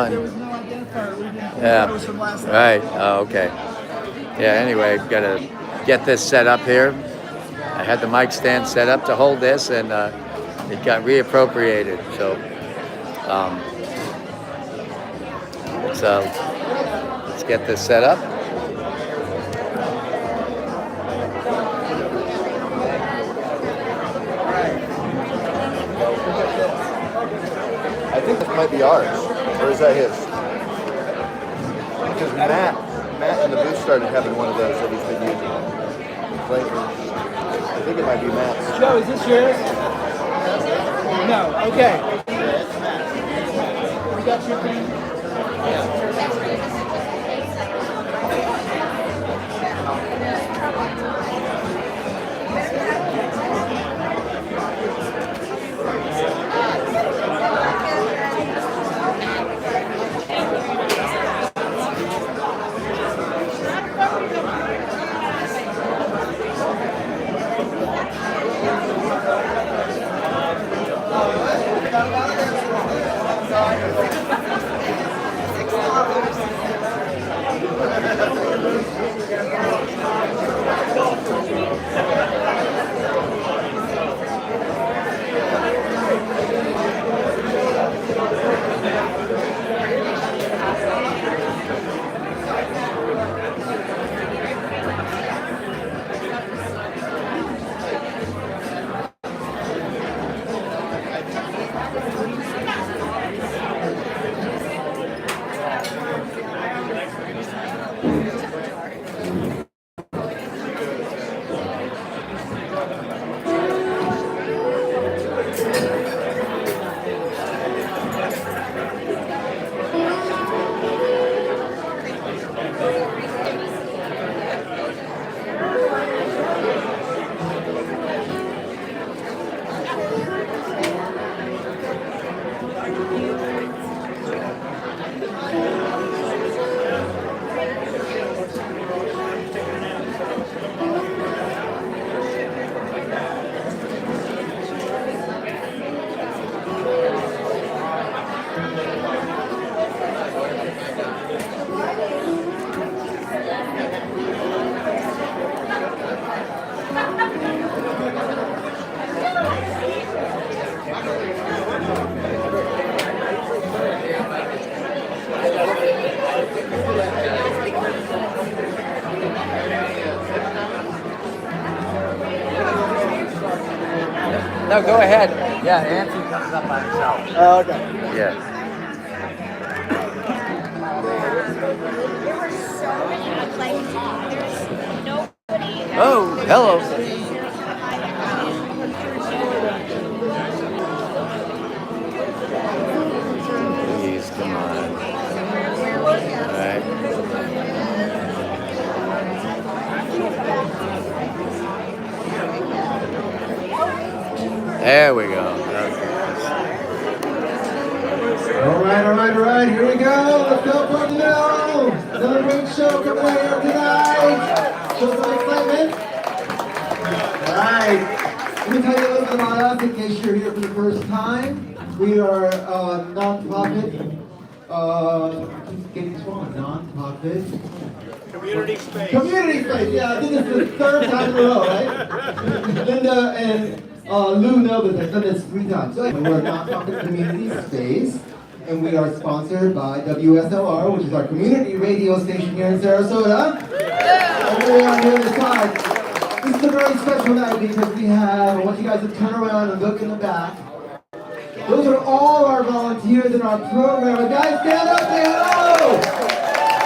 There was no identifier. We didn't it was from last night. Right. Oh, okay. Yeah, anyway, got to get this set up here. I had the mic stand set up to hold this, and it got reappropriated. So let's get this set up. I think this might be ours, or is that his? Because Matt in the booth started having one of those that he's been using lately. I think it might be Matt's. Joe, is this yours? No. Okay. You got your thing? No, go ahead. Yeah, Antsy comes up by himself. Oh, okay. Yeah. There were so many McClain. There's nobody. Oh, hello. Please, come on. All right. There we go. All right, here we go. Let's go, Fogartyville. Another great show coming out here tonight. Show some excitement. All right, let me tell you a little bit about us in case you're here for the first time. We are a non-profit, keep getting this wrong, non-profit. Community space. Community space, yeah, I think it's the third time in a row, right? Linda and Lou know that I've done this 3 times. So we're a non-profit community space, and we are sponsored by WSLR, which is our community radio station here in Sarasota. And we're on here on the side. This is a very special night because we have, I want you guys to turn around and look in the back. Those are all our volunteers in our program. And guys, stand up, say hello!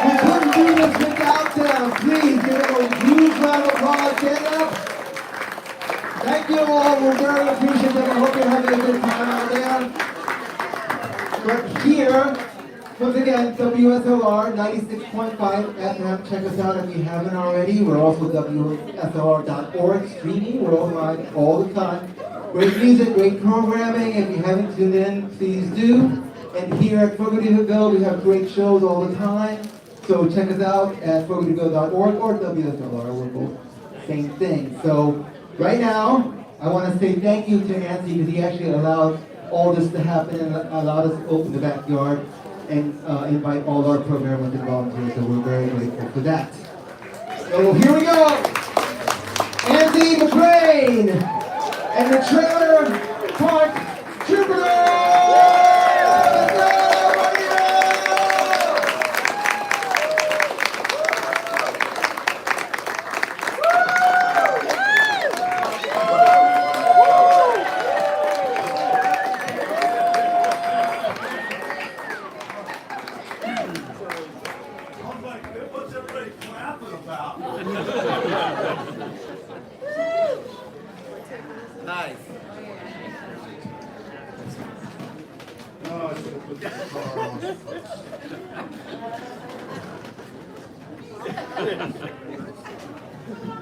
We couldn't do this without them. Please give them a huge round of applause. Stand up. Thank you all. We're very appreciative. I hope you're having a good time out there. We're here, once again, WSLR 96.5 FM. Check us out if you haven't already. We're also WSLR.org streaming. We're online all the time. Great music, great programming. If you haven't tuned in, please do. And here at Fogartyville, we have great shows all the time. So check us out at Fogartyville.org or WSLR. We're both same thing. So right now, I want to say thank you to Antsy because he actually allowed all this to happen and allowed us to open the backyard. and invite all our program with the volunteers. So we're very grateful for that. So here we go. Antsy McLain and the Trailer Park Troubadours. Let's go, What's everybody clapping about? Nice. Oh, I should have put the car on.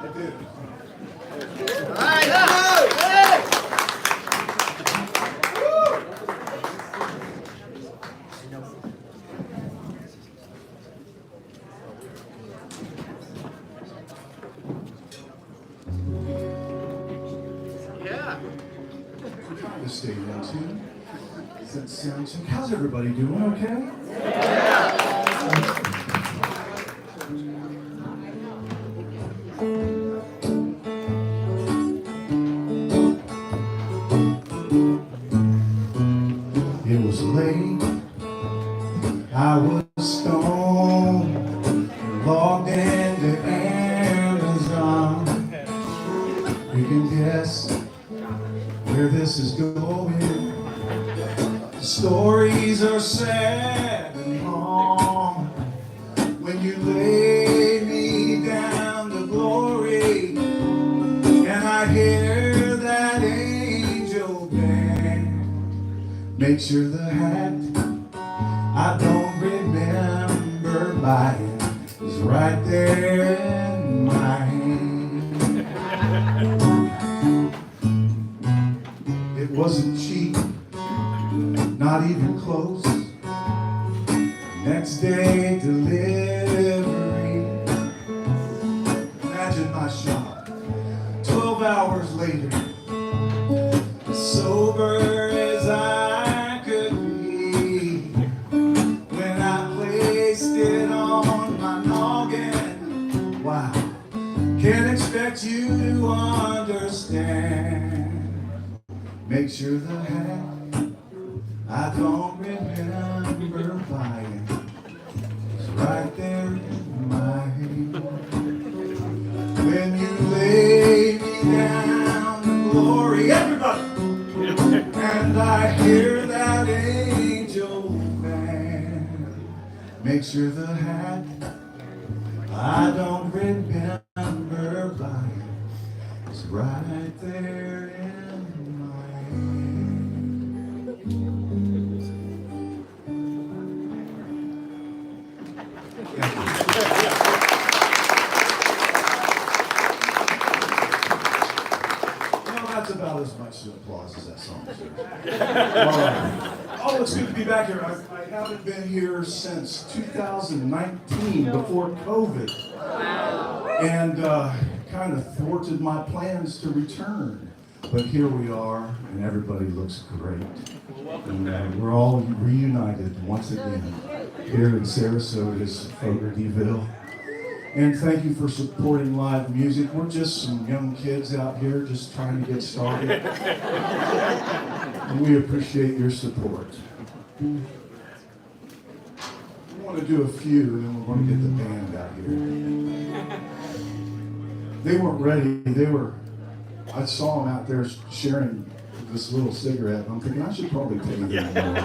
I did. Trying to stay in tune. Does that sound check? How's everybody doing? Okay? It was late. I was stoned, logged into Amazon. You can guess where this is going. The stories are sad and long. When you lay me down to glory, and I hear that angel band, make sure the hat I don't remember buying is right there in my hand. It wasn't cheap, not even close. Next day delivery. Imagine my shock. 12 hours later, sober as I could be, when I placed it on my noggin. Wow, can't expect you to understand. Make sure the hat I don't remember buying is right there in my hand. When you lay me down in glory, everybody, and I hear that angel band, make sure the hat I don't remember buying is right there in my hand. Well, that's about as much applause as that song deserves. All right. Oh, it's good to be back here. I haven't been here since 2019, before COVID. And kind of thwarted my plans to return. But here we are, and everybody looks great. And we're all reunited once again here in Sarasota's Fogartyville. And thank you for supporting live music. We're just some young kids out here just trying to get started. And we appreciate your support. We want to do a few, and then we're going to get the band out here. They weren't ready. I saw them out there sharing this little cigarette, and I'm thinking I should probably pay them more.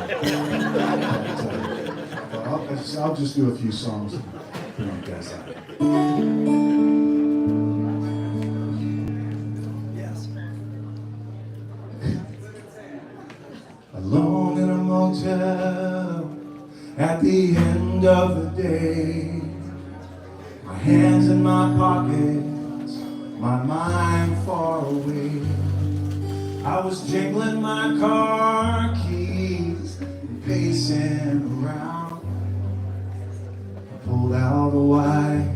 I'll just do a few songs and put you guys out. Yes. Alone in a motel at the end of the day, my hands in my pockets, my mind far away. I was jingling my car keys and pacing around. I pulled out a white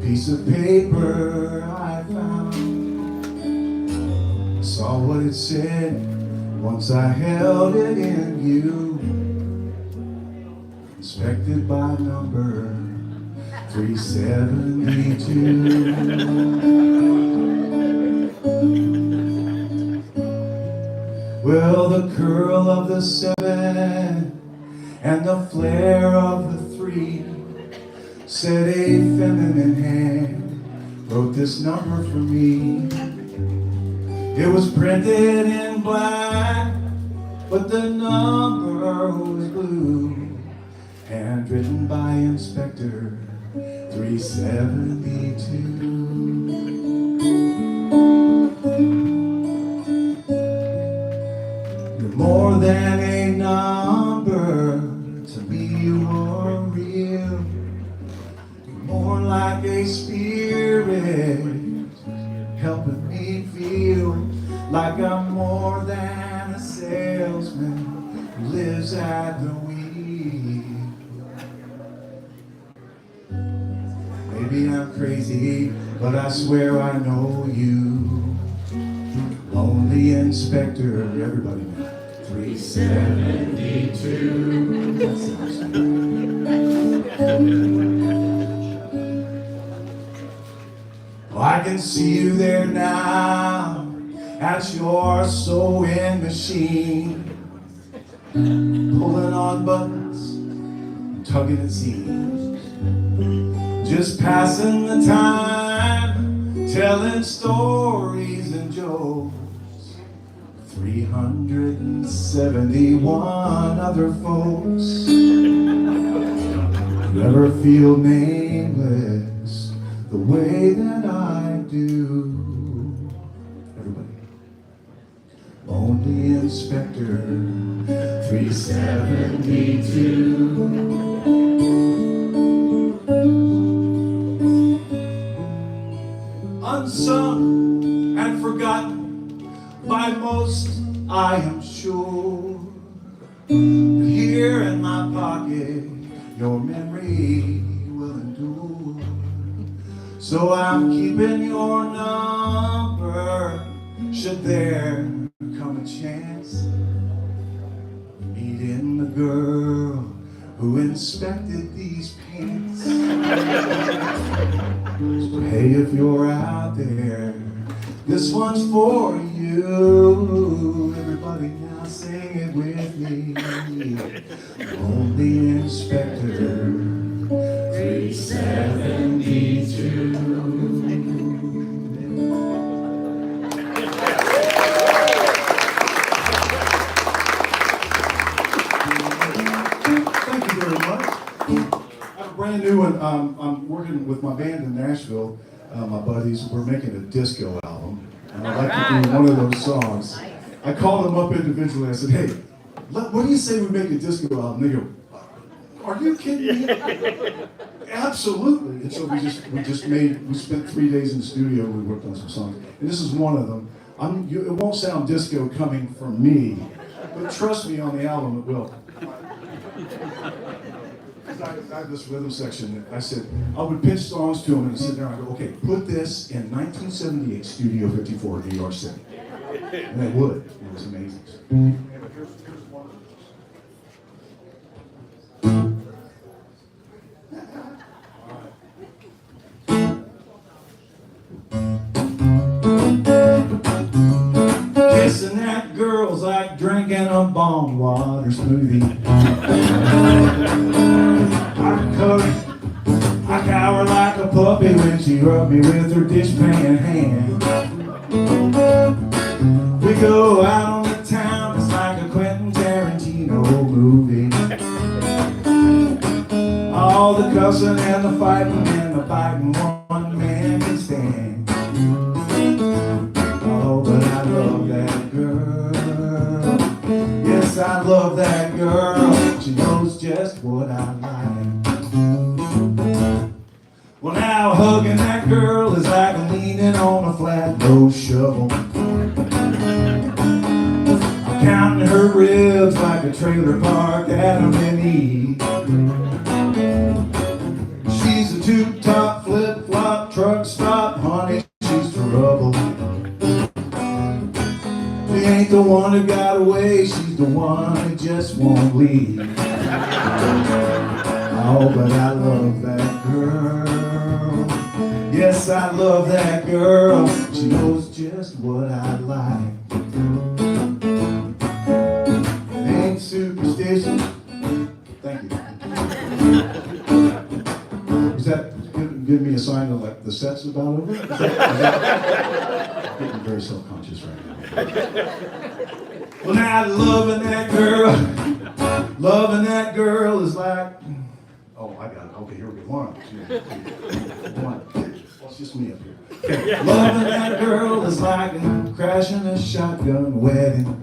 piece of paper I found. I saw what it said once I held it in you. It's inspected by number 372. Well, the curl of the 7 and the flare of the 3 said a feminine hand wrote this number for me. It was printed in black, but the number was blue, handwritten by Inspector 372. You're more than a number, to me you are real. You're more like a spirit, helping me feel like I'm more than a salesman who lives at the wheel. Maybe I'm crazy, but I swear I know you. Lonely Inspector, everybody now. 372. That sounds good. I can see you there now at your sewing machine, pulling on buttons, tugging at seams, just passing the time, telling stories and jokes. 371 other folks never feel nameless the way that I do. Everybody. Only Inspector 372. Unsung and forgotten by most, I am sure. But here in my pocket, your memory will endure. So I'm keeping your number, should there come a chance, meeting the girl who inspected these pants. So hey, if you're out there, this one's for you. Everybody now sing it with me. Only Inspector 372. Thank you very much. I have a brand new one. I'm working with my band in Nashville, my buddies. We're making a disco album, and I'd like to do one of those songs. I called them up individually. I said, hey, what do you say we make a disco album? They go, are you kidding me? Absolutely. And so we spent 3 days in the studio. We worked on some songs, and this is one of them. It won't sound disco coming from me, but trust me, on the album it will. I have this rhythm section that I said, I would pitch songs to them and sit there and I go, okay, put this in 1978 Studio 54 in New York City. And they would. It was amazing. Here's one of those. Kissing that girl's like drinking a bomb water smoothie. I cower like a puppy when she rubbed me with her dishpan hand. We go out on the town, it's like a Quentin Tarantino movie. All the cussing and the fighting one man can stand. Oh, but I love that girl. Yes, I love that girl. She knows just what I like. Well, now hugging that girl is like leaning on a flat-nose shovel. I'm counting her ribs like a trailer park Adam and Eve. She's a two-top flip-flop truck stop, honey, she's trouble. She ain't the one who got away, she's the one who just won't leave. Oh, but I love that girl. Yes, I love that girl. She knows just what I like. Ain't superstition. Thank you. Is that give me a sign that like the set's about over? Is that, I'm getting very self-conscious right now. Well, now loving that girl. Loving that girl is like, oh, I got it. Okay, here we go. One, two, three. One. Well, it's just me up here. Okay. Loving that girl is like crashing a shotgun wedding.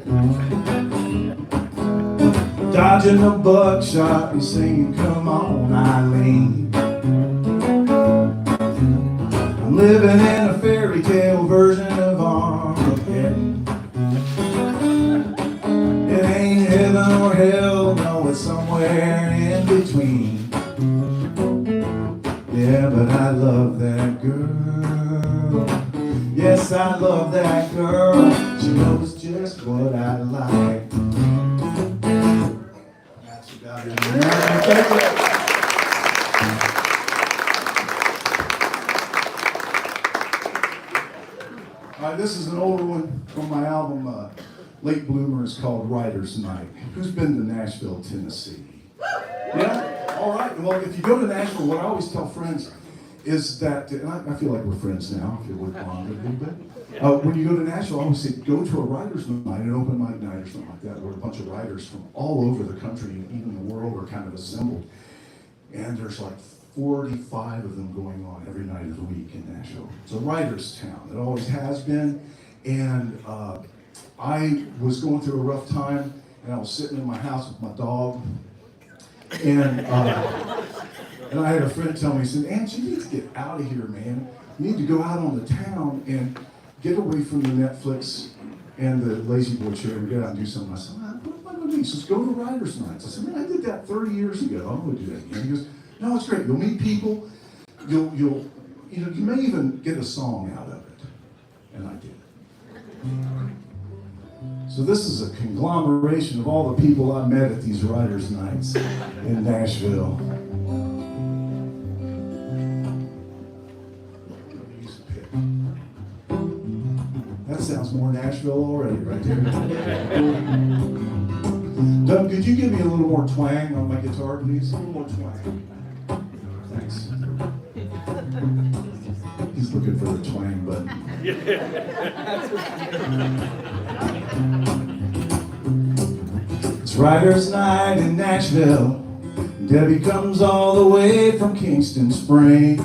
Dodging a buckshot and singing, come on, Eileen. I'm living in a fairy tale version of Armageddon. It ain't heaven or hell, no, it's somewhere in between. Yeah, but I love that girl. Yes, I love that girl. She knows just what I like. That's about it. Thank you. All right, this is an older one from my album, Late Bloomers, called Writer's Night. Who's been to Nashville, Tennessee? Yeah? All right. Well, if you go to Nashville, what I always tell friends is that, and I feel like we're friends now, if you would bond a little bit. When you go to Nashville, I always say, go to a writer's night, an open mic night or something like that, where a bunch of writers from all over the country and even the world are kind of assembled. And there's like 45 of them going on every night of the week in Nashville. It's a writer's town. It always has been. And I was going through a rough time, and I was sitting in my house with my dog. And I had a friend tell me, he said, Antsy, you need to get out of here, man. You need to go out on the town and get away from the Netflix and the lazy boy chair and get out and do something. I said, what am I going to do? He says, go to writer's nights. I said, man, I did that 30 years ago. I'm going to do that again. He goes, no, it's great. You'll meet people. You may even get a song out of it. And I did. So this is a conglomeration of all the people I met at these writers' nights in Nashville. That sounds more Nashville already, right there. Doug, could you give me a little more twang on my guitar, please? A little more twang. Thanks. He's looking for the twang button. It's writer's night in Nashville. Debbie comes all the way from Kingston Springs.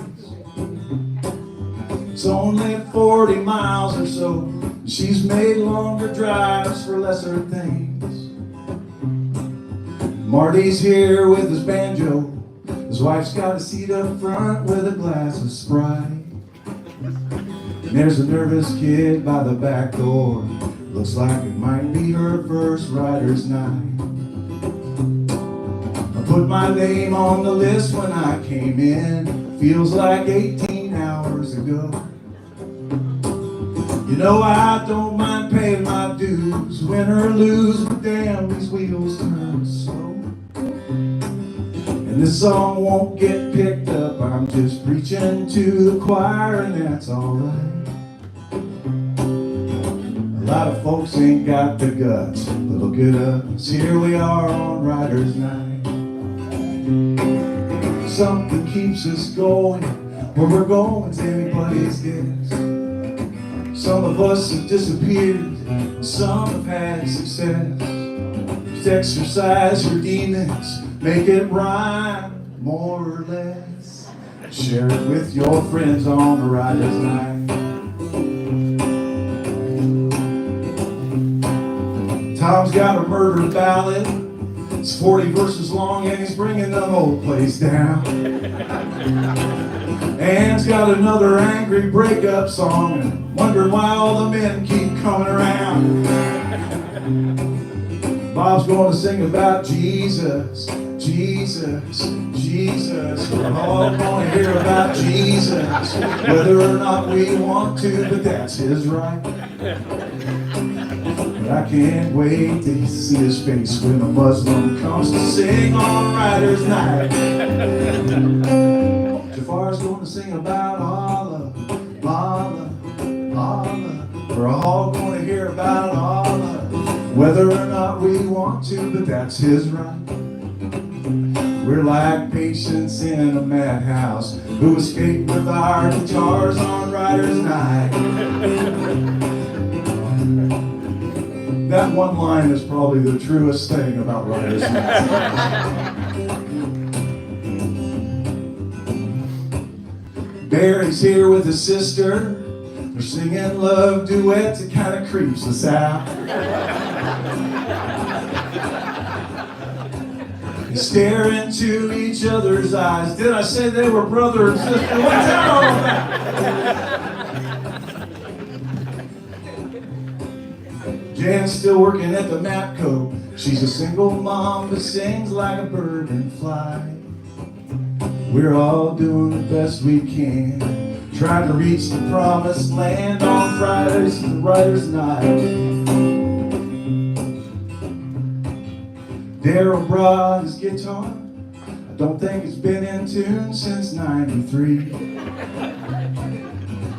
It's only 40 miles or so. She's made longer drives for lesser things. Marty's here with his banjo. His wife's got a seat up front with a glass of Sprite. And there's a nervous kid by the back door. Looks like it might be her first writer's night. I put my name on the list when I came in. Feels like 18 hours ago. You know I don't mind paying my dues, win or lose, but damn, these wheels turn slow. And this song won't get picked up, I'm just preaching to the choir, and that's alright. A lot of folks ain't got the guts, but look at us, here we are on Writer's Night. Something keeps us going, where we're going's anybody's guess. Some of us have disappeared, some have had success. Just exercise your demons, make it rhyme, more or less. Share it with your friends on the Writer's Night. Tom's got a murder ballad. It's 40 verses long and he's bringing the whole place down. Ann's got another angry breakup song and wondering why all the men keep coming around. Bob's going to sing about Jesus, Jesus, Jesus. We're all going to hear about Jesus, whether or not we want to, but that's his right. But I can't wait to see his face when a Muslim comes to sing on Riders Night. Jafar's going to sing about Allah, Allah, Allah. We're all going to hear about Allah, whether or not we want to, but that's his right. We're like patients in a madhouse who escape with our guitars on Riders Night. That one line is probably the truest thing about Riders Night. Barry's here with his sister. They're singing love duets. It kind of creeps us out. They stare into each other's eyes. Did I say they were brother and sister? What's that all about? Jan's still working at the Mapco. She's a single mom but sings like a bird and fly. We're all doing the best we can, trying to reach the promised land on Fridays and Riders Night. Daryl brought his guitar. I don't think it's been in tune since '93.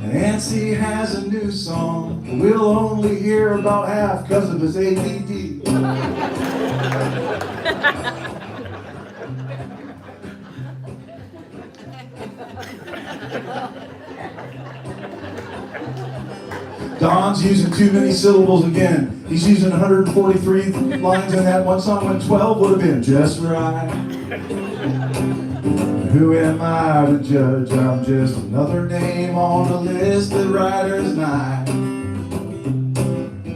And Antsy has a new song, but we'll only hear about half because of his ADD. Don's using too many syllables again. He's using 143 lines in that one song when 12 would have been just right. Who am I to judge? I'm just another name on the list at Riders Night.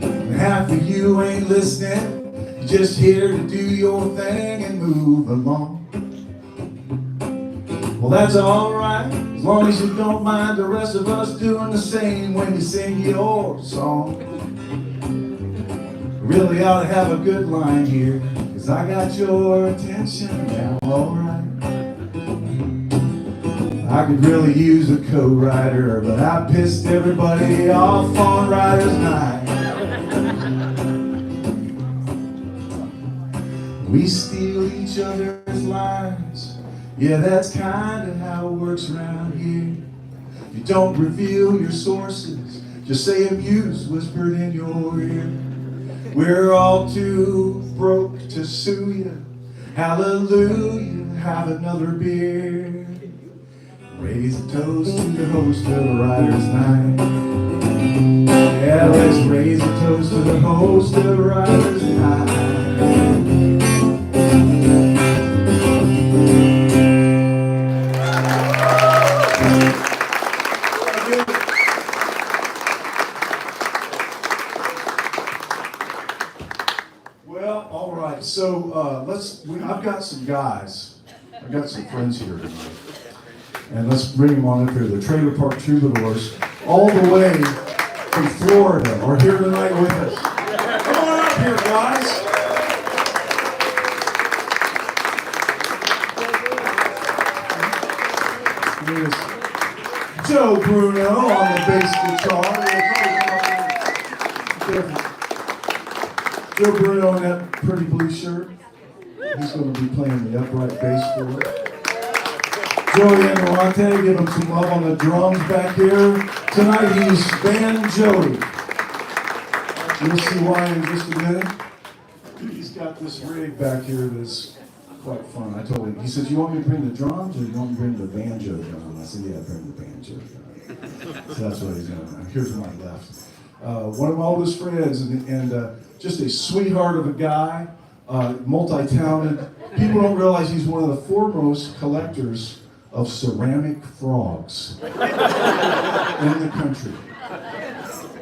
And half of you ain't listening, you're just here to do your thing and move along. Well, that's alright, as long as you don't mind the rest of us doing the same when you sing your song. Really ought to have a good line here, cause I got your attention now, alright. I could really use a co-writer, but I pissed everybody off on Riders Night. We steal each other's lines. Yeah, that's kind of how it works around here. You don't reveal your sources, just say a muse whispered in your ear. We're all too broke to sue you. Hallelujah, have another beer. Raise a toast to the host of the Riders Night. Yeah, let's raise a toast to the host of the Riders Night. So I've got some guys, I've got some friends here tonight, and let's bring them on up here. The Trailer Park Troubadours, all the way from Florida, are here tonight with us. Come on up here, guys. Here's Joe Bruno on the bass guitar. Joe Bruno in that pretty blue shirt. He's going to be playing the upright bass for us. Joey Interrante, give him some love on the drums back here. Tonight he's Band Joey. You'll see why in just a minute. He's got this rig back here that's quite fun. I told him, he said, you want me to bring the drums or you want me to bring the banjo drum? I said, yeah, bring the banjo drum. So that's what he's doing. Here's my left. One of my oldest friends and just a sweetheart of a guy, multi-talented. People don't realize he's one of the foremost collectors of ceramic frogs in the country.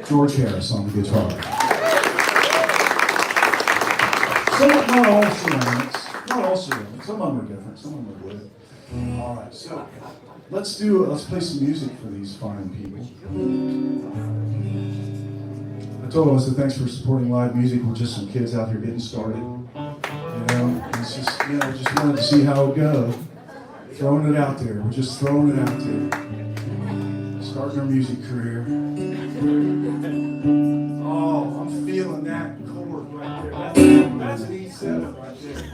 George Harris on the guitar. Not all ceramics. Some of them are different. Some of them are wood. All right, so let's play some music for these fine people. I told them, I said, thanks for supporting live music. We're just some kids out here getting started. It's just, just wanted to see how it goes. Throwing it out there. We're just throwing it out there. Starting our music career. Oh, I'm feeling that chord right there. That's an E7 right there.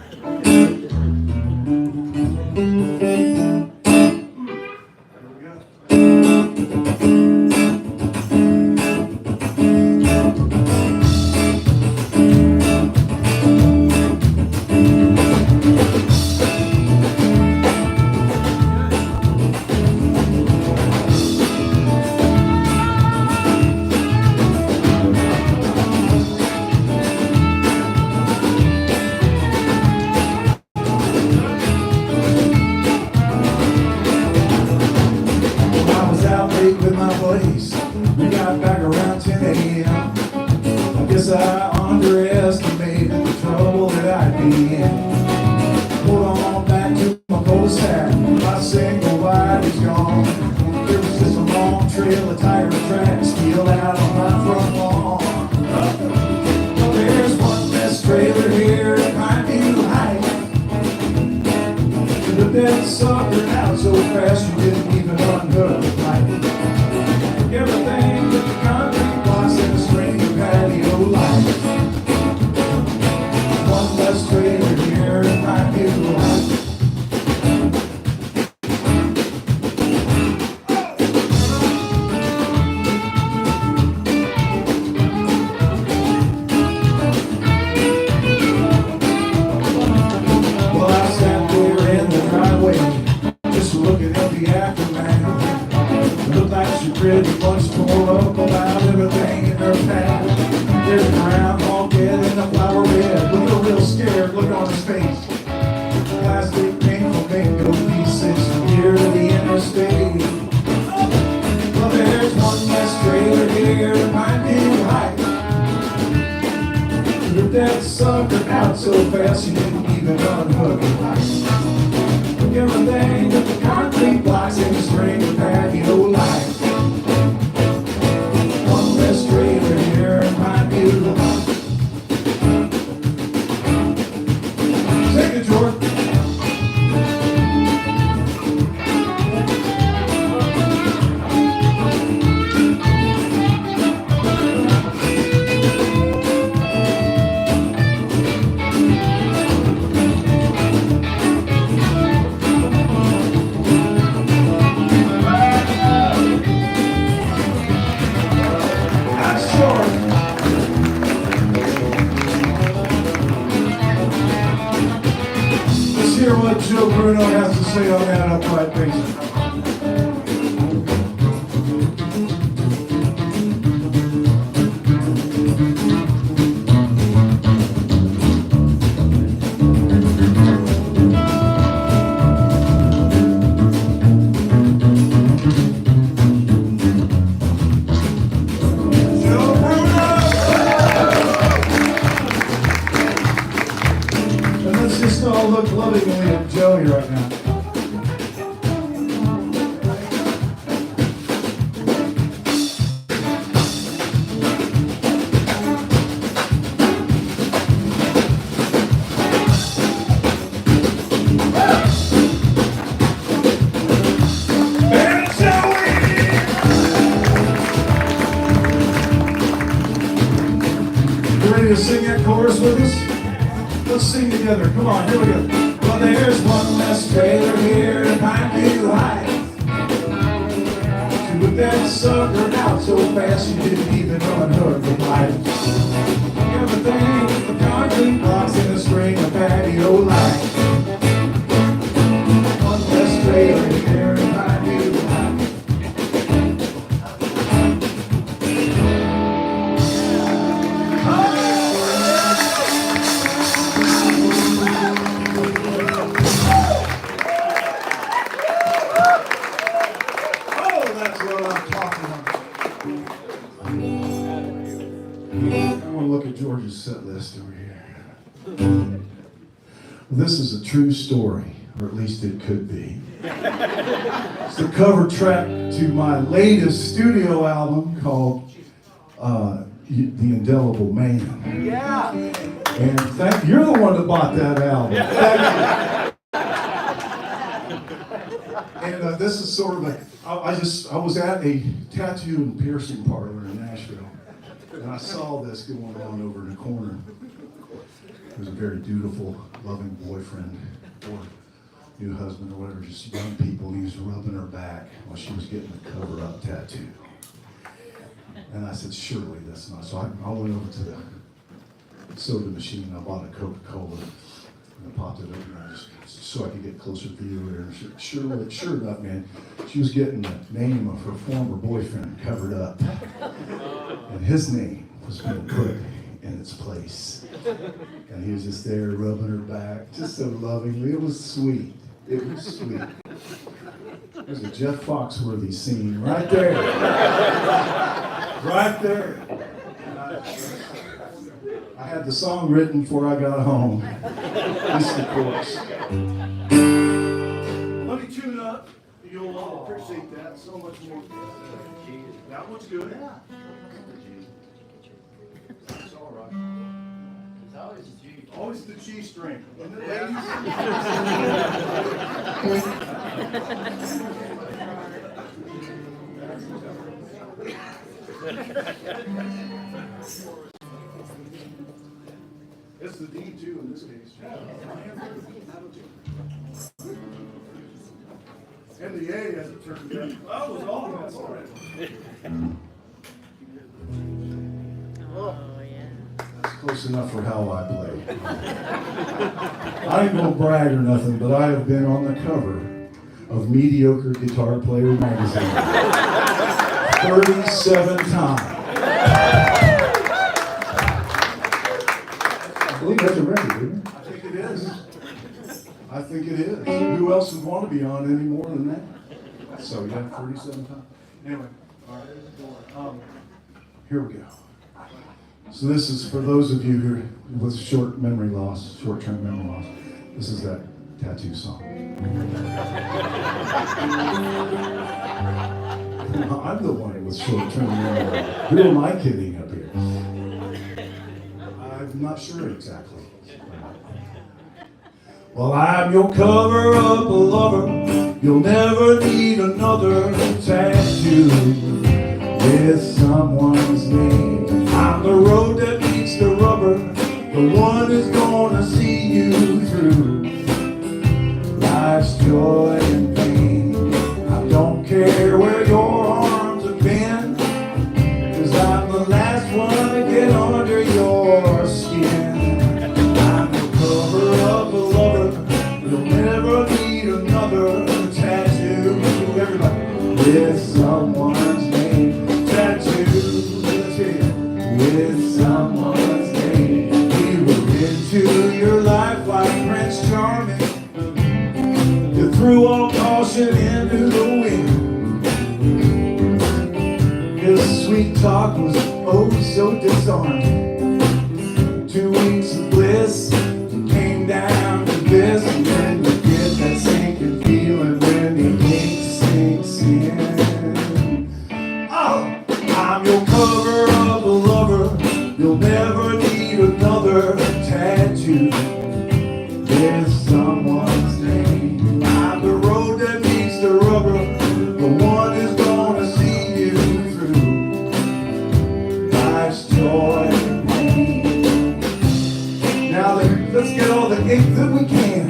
With my buddies, we got back around 10 a.m. I guess I underestimated the trouble that I'd be in. Hold on back to my cul-de-sac, my single wide is gone. There was just a long trail of tire tracks still out on my front lawn. There's one less trailer here at Pineview Heights. You looked at the sucker out so fast you didn't even unhook the pipe. Everything but the concrete blocks and the string of patio lights. One less trailer here in Pineview Heights. Well, I sat there in the driveway, just looking at the aftermath. Looked like she pretty much tore up about everything in her path. There's a groundhog dead in a flower bed, with a real scared look on his face. Plastic painful bingo pieces from here to the interstate. Well, there's one less trailer here in Pineview Heights. Ripped that sucker out so fast you didn't even unhook it. Everything but the concrete blocks and the string of patio lights. One less trailer here in Pineview Heights. Take it, George. Let's hear what Joe Bruno has to say on that upright bass. Let's all look lovingly at Joey right now. And Joey! You ready to sing that chorus with us? Let's sing together. Come on, here we go. Well, there's one less trailer here in Pineview Heights. She whipped that sucker out so fast you didn't even unhook the lights. Everything with the concrete blocks and a string of patio lights. One less trailer here in Pineview Heights. George's set list over here. This is a true story, or at least it could be. It's the cover track to my latest studio album called The Indelible Man. Yeah. And you're the one that bought that album. And this is sort of I was at a tattoo and piercing parlor in Nashville. And I saw this going on over in the corner. It was a very dutiful, loving boyfriend or new husband or whatever, just young people. He was rubbing her back while she was getting the cover-up tattoo. And I said, surely that's not. So I went over to the soda machine. I bought a Coca-Cola and I popped it open. And I just so I could get closer view of her. Sure enough, man, she was getting the name of her former boyfriend covered up, and his name was being put in its place. And he was just there rubbing her back, just so lovingly. It was sweet. It was sweet. There's a Jeff Foxworthy scene right there. Right there. I had the song written before I got home. This is the chorus. Let me tune up. You'll all appreciate that so much more. That one's good. It's all right. It's always the G. Always the G string. And the ladies. It's the D too in this case. And the A as it turns out. That was all of us already. Oh, yeah. That's close enough for how I play. I ain't gonna brag or nothing, but I have been on the cover of Mediocre Guitar Player magazine 37 times. I believe that's a record, isn't it? I think it is. I think it is. Who else would want to be on any more than that? So yeah, 37 times. Anyway, all right. Here we go. So this is for those of you who with short-term memory loss. This is that tattoo song. I'm the one with short-term memory loss. Who am I kidding up here? I'm not sure exactly. Well, I'm your cover-up lover. You'll never need another tattoo with someone's name. I'm the road that meets the rubber, the one who's gonna see you through life's joy and pain. I don't care where your arms have been, 'cause I'm the last one to get under your skin. I'm the cover-up lover. You'll never need another tattoo. Everybody, with someone's name. Tattoo, let's hear it. With someone's name. He will into your life like Prince Charming. You threw all caution into the wind. His sweet talk was oh so disarming. 2 weeks of bliss came down to this, and then you get that sinking feeling when the ink sinks in. Oh, I'm your cover-up lover. You'll never need another tattoo with someone's name. I'm the road that meets the rubber, the one who's gonna see you through life's joy and pain. Now let's get all the ink that we can.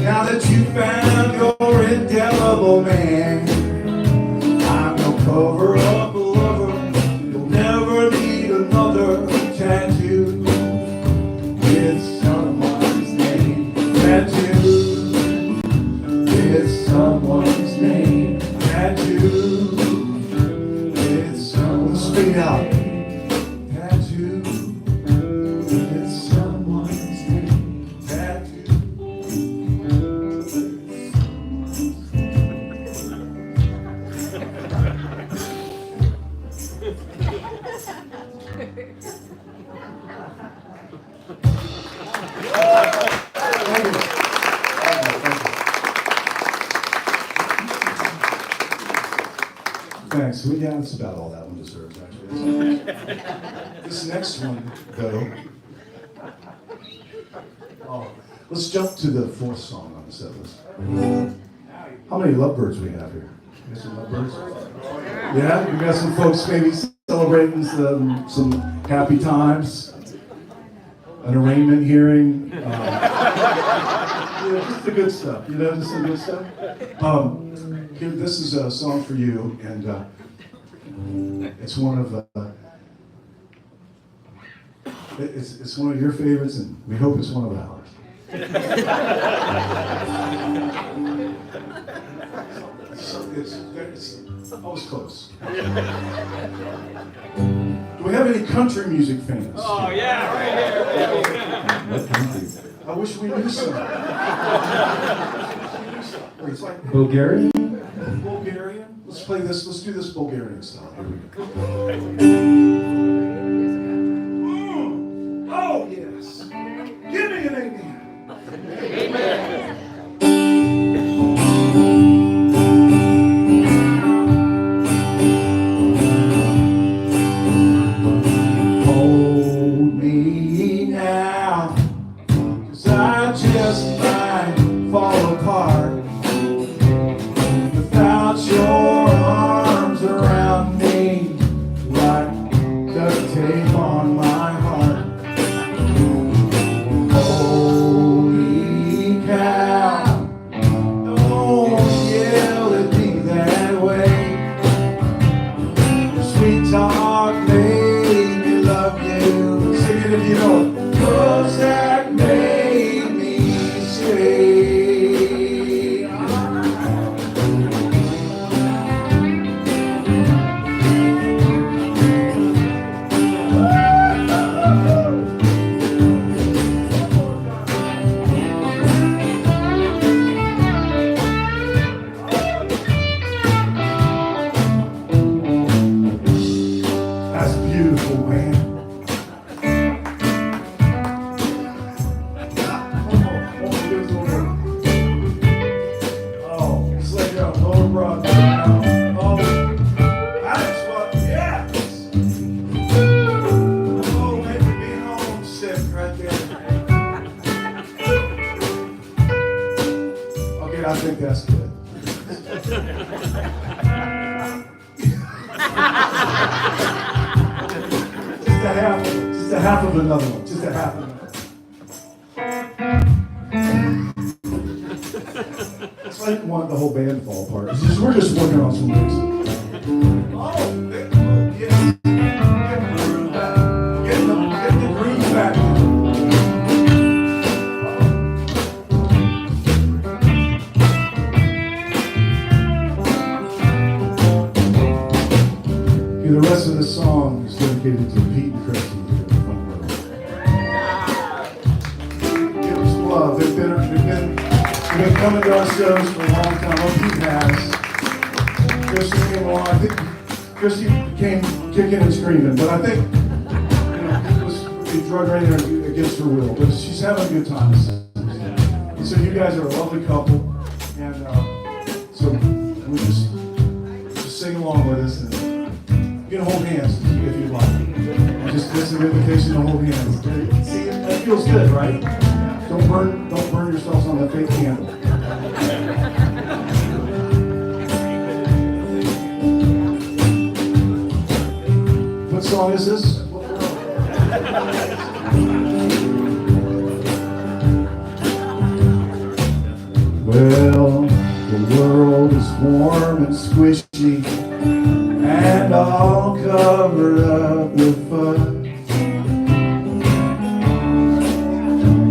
Now that you found your indelible man, I'm no cover-up lover. You'll never need another tattoo with someone's name. Tattoo with someone's name. Tattoo with someone's speak out. Tattoo with someone's name. Tattoo. Thanks. Well, yeah, that's about all that one deserves, actually. This next one, though. Oh, let's jump to the fourth song on the set list. How many lovebirds we have here? You got some lovebirds? Yeah, we got some folks maybe celebrating some happy times, an arraignment hearing, just the good stuff, just the good stuff. Here, this is a song for you, and it's one of it's one of your favorites, and we hope it's one of ours. It's always close. Do we have any country music fans? Oh, yeah, right here. What country? I wish we knew some. It's like Bulgarian? Bulgarian. Let's play this. Let's do this Bulgarian style. Here we go. Oh yes. Give me an amen. Amen. Hold me now, 'cause I just might fall apart without your arms around me, like duct tape on my heart. Holy cow, don't yell at me that way. Your sweet talk made me love you. Sing it if you know it. 'Cause that made me stay. That's beautiful, man. Oh, it's like a lower broad. Oh, that's what, yes. Oh, maybe being homesick right there. Okay, I think that's good. Just a half of another one. Just a half of another one. It's like we want the whole band to fall apart. We're just working on some things. Oh, yeah. Get the groove back. Get the groove back. Okay, the rest of the song is dedicated to Pete and Christy here in the front row. Give them some love. They've been coming to our shows for a long time. Well, Pete has. Christy came along. I think Christy came kicking and screaming, but I think it was a drug rating against her will. But she's having a good time. And so you guys are a lovely couple, and so we just sing along with us. And you can hold hands if you'd like. Just this is an invitation to hold hands. See, that feels good, right? Don't burn yourselves on that fake candle. What song is this? Well, the world is warm and squishy, and all covered up with fuzz.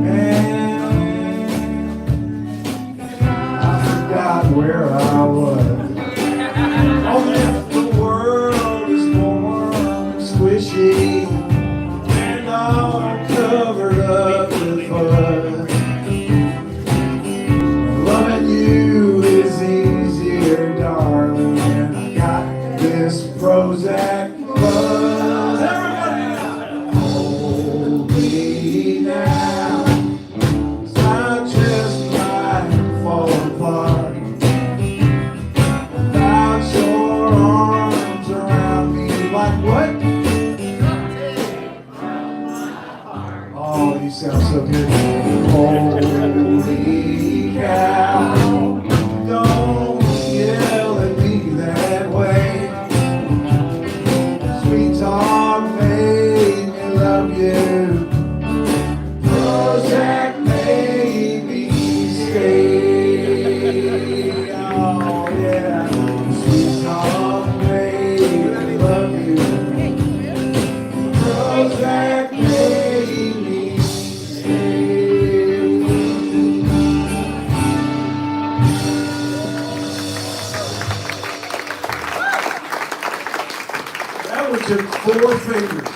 And I forgot where I was. Oh, the world is warm and squishy, and all covered up with fuzz. Loving you is easier, darling, and I got this Prozac buzz. Hold me now, 'cause I just might fall apart Four fingers.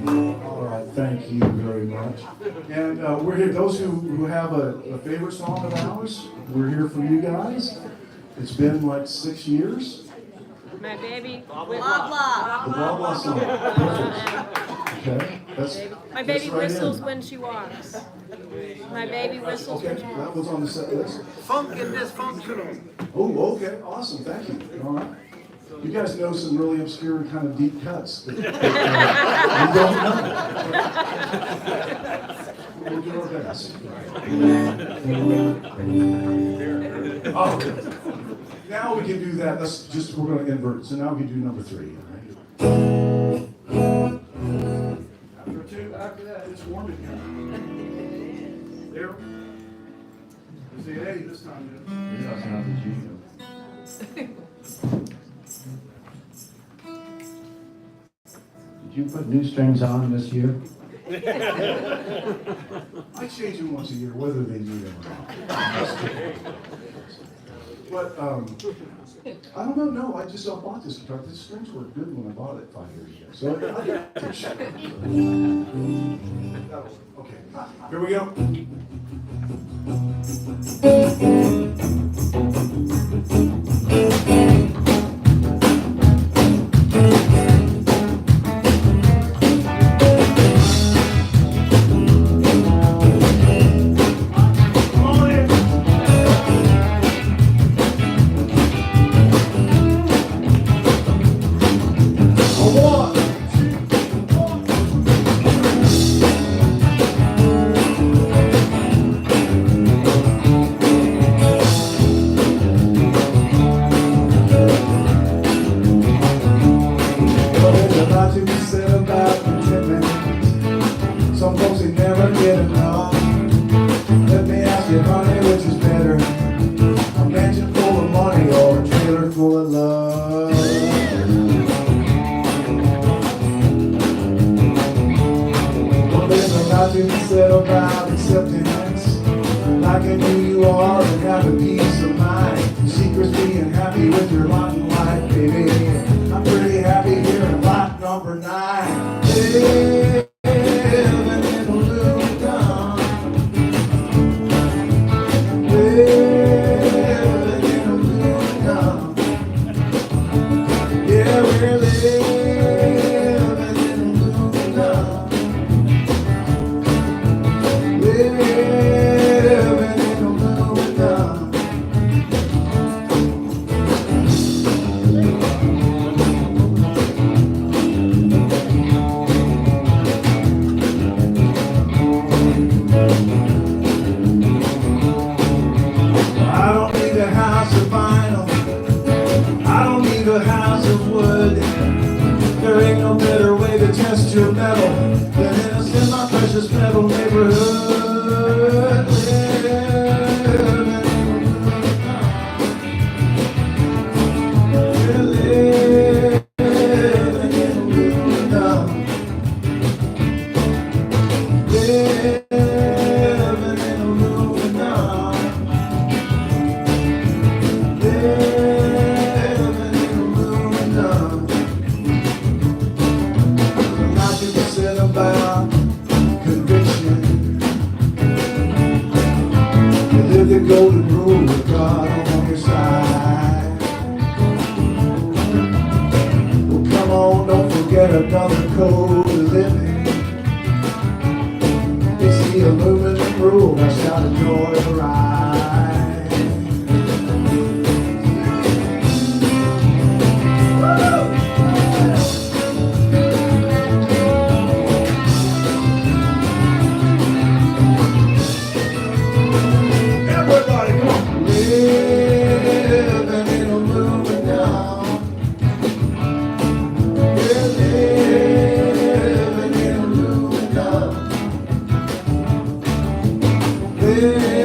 All right, thank you very much. And we're here, those who have a favorite song of ours, we're here for you guys. It's been like 6 years. My baby. The blah blah song. Perfect. Okay, My that's baby right whistles in. when she walks. My baby whistles Okay, when she walks. that was on the set list. Funk and dysfunctional. Oh, okay, awesome, thank you. All right. You guys know some really obscure kind of deep cuts that you don't know. We'll do our best. Oh, now we can do that. We're going to invert. So now we can do number 3. All right? After 2, after that, it's warm again. There. Say hey this time. Did you put new strings on this year? I change them once a year, whether they need them or not. But I don't know. No, I bought this guitar. The strings were good when I bought it 5 years ago. So I got this. Okay, here we go. Yeah.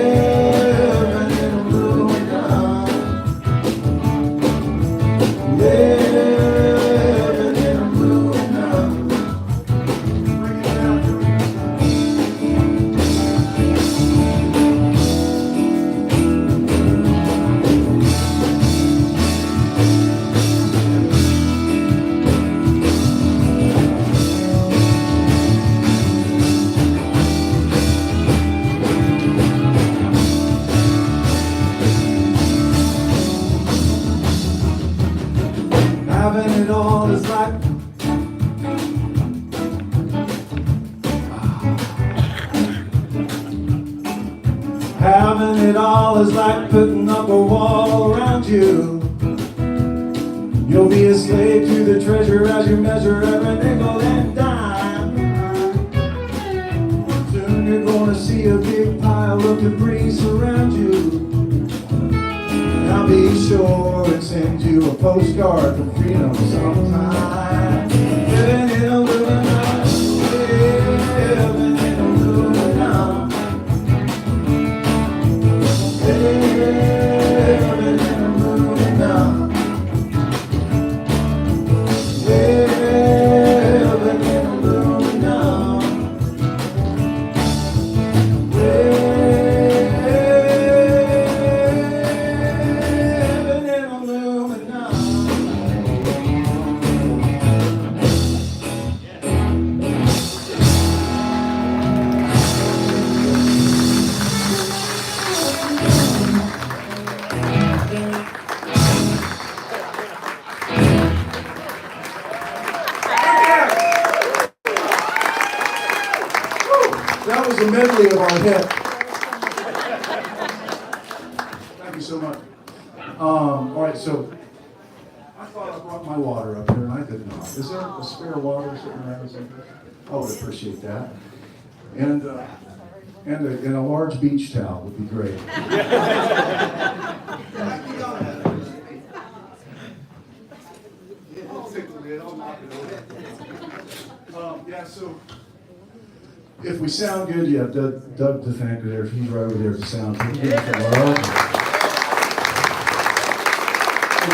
it all is like having it all is like putting up a wall around you. You'll be a slave to the treasure as you measure every nickel and dime. Soon you're gonna see a big pile of debris surround you. And I'll be sure and send you a postcard from freedom sometime. Living in a Illuminati, living in a Illuminati. Living in a Illuminati. That was a medley of our hit. Thank you so much. All right, so I thought I brought my water up here, and I did not. Is there a spare water sitting around or something? I would appreciate that. And a large beach towel would be great. Yeah, so if we sound good, you have Doug to thank there. He's right over there to sound. And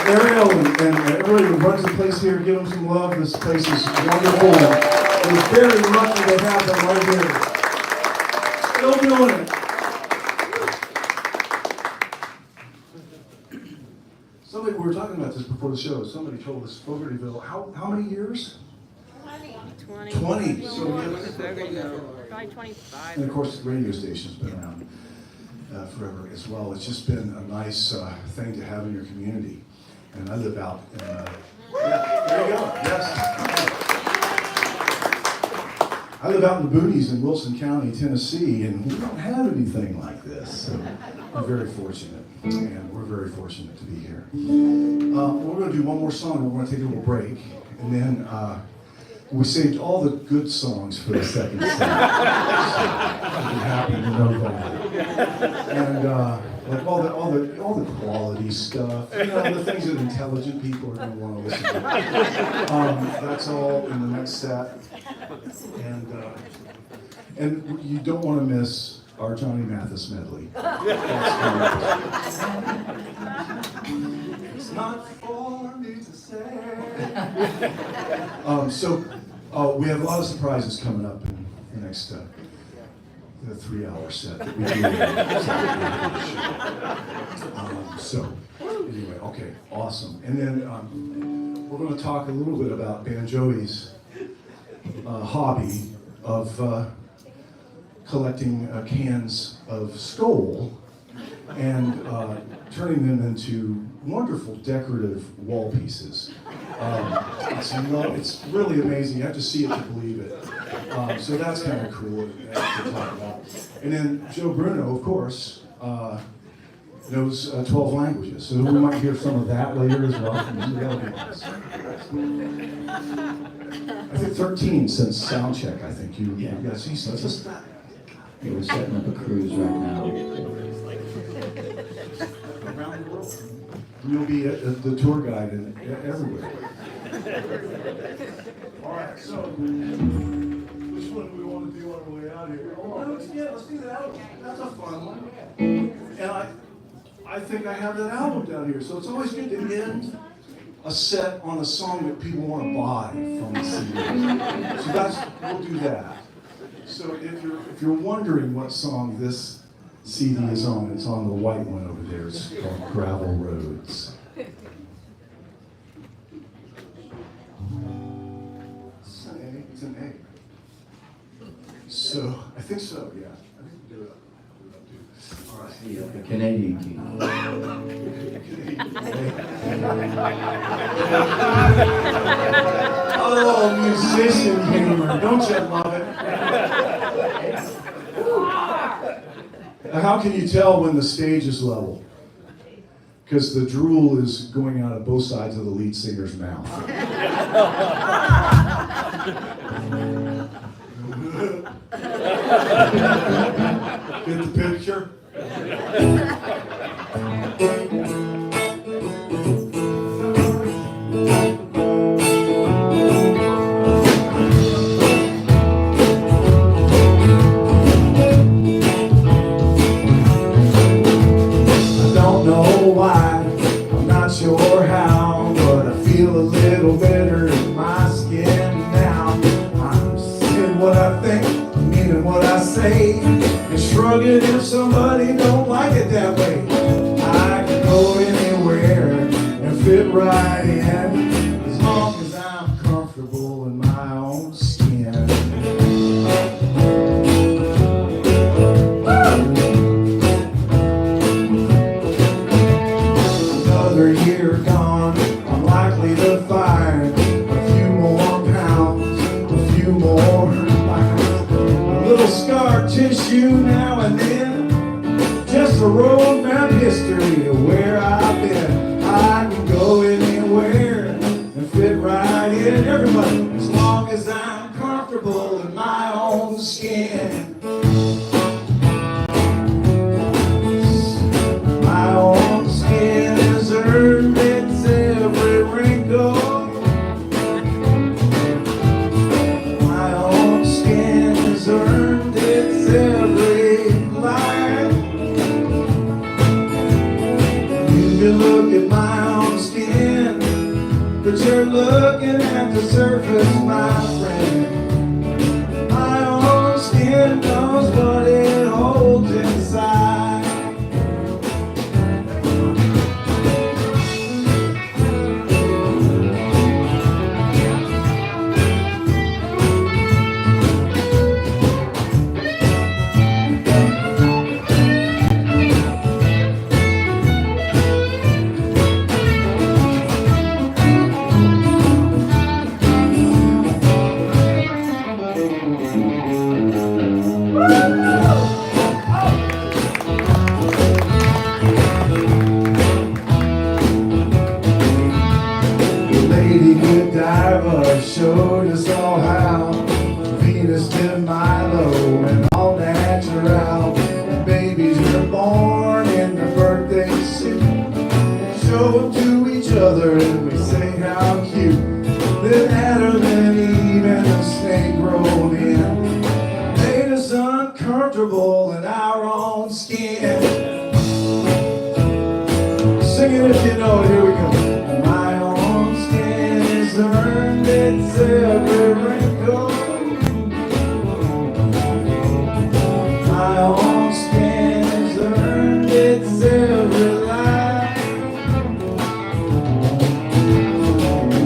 Ariel and everybody who runs the place here, give them some love. This place is wonderful. We're very lucky to have them right here. Still doing it. Somebody, we were talking about this before the show. Somebody told us Fogartyville. How many years? 20. So Probably 25. And of course, the radio station's been around forever as well. It's just been a nice thing to have in your community. And I live out in, yeah, there you go, yes. I live out in the boonies in Wilson County, Tennessee, and we don't have anything like this. So we're very fortunate, and we're very fortunate to be here. We're going to do one more song, and we're going to take a little break, and then we saved all the good songs for the second set. So I'm happy to know that. And like all the quality stuff, you know, the things that intelligent people are going to want to listen to. That's all in the next set. And you don't want to miss our Johnny Mathis medley. It's not for me to say. So we have a lot of surprises coming up in the next the 3-hour set that we do. So anyway, okay, awesome. And then we're going to talk a little bit about Banjoi's hobby of collecting cans of Skoal and turning them into wonderful decorative wall pieces. It's really amazing. You have to see it to believe it. So that's kind of cool to talk about. And then Joe Bruno, of course, knows 12 languages. So we might hear some of that later as well. That'll be nice. I think 13 since sound check. I think you guys see stuff. Just that. Yeah, we're setting up a cruise right now. Around the world. You'll be the tour guide everywhere. All right, so which one do we want to do on the way out here? Oh, let's do that one. That's a fun one. And I think I have that album down here, so it's always good to end a set on a song that people want to buy from the CD. So we'll do that. So if you're wondering what song this CD is on, it's on the white one over there. It's called Gravel Roads. It's an A. So I think so, yeah. I think we'll do it. All right. The Canadian key. Oh, musician humor. Don't you love it? Now, how can you tell when the stage is level? Because the drool is going out of both sides of the lead singer's mouth. Get the picture? Sure how, but I feel a little better in my skin now. I'm saying what I think, meaning what I say, and shrugging if somebody don't like it that way. I can go anywhere and fit right in, as long as I'm comfortable in my own skin. Another year gone, I'm likely to find a few more pounds, a few more miles, a little scar tissue now and then, just a roadmap history of where I've been. I can go anywhere and fit right in, everybody, as long as I'm comfortable in my own skin. My own skin has earned its every wrinkle. My own skin has earned its every line. You can look at my own skin, but you're looking at the surface, my friend. My own skin knows what it holds inside. Showed us all how Venus did Milo and all natural. Babies are born in the birthday suit. Show them to each other and we say how cute. Then Adam and Eve and the snake rolled in, made us uncomfortable in our own skin. Sing it if you know it, here we go. My own skin is earned its every wrinkle. My own skin has earned its every line.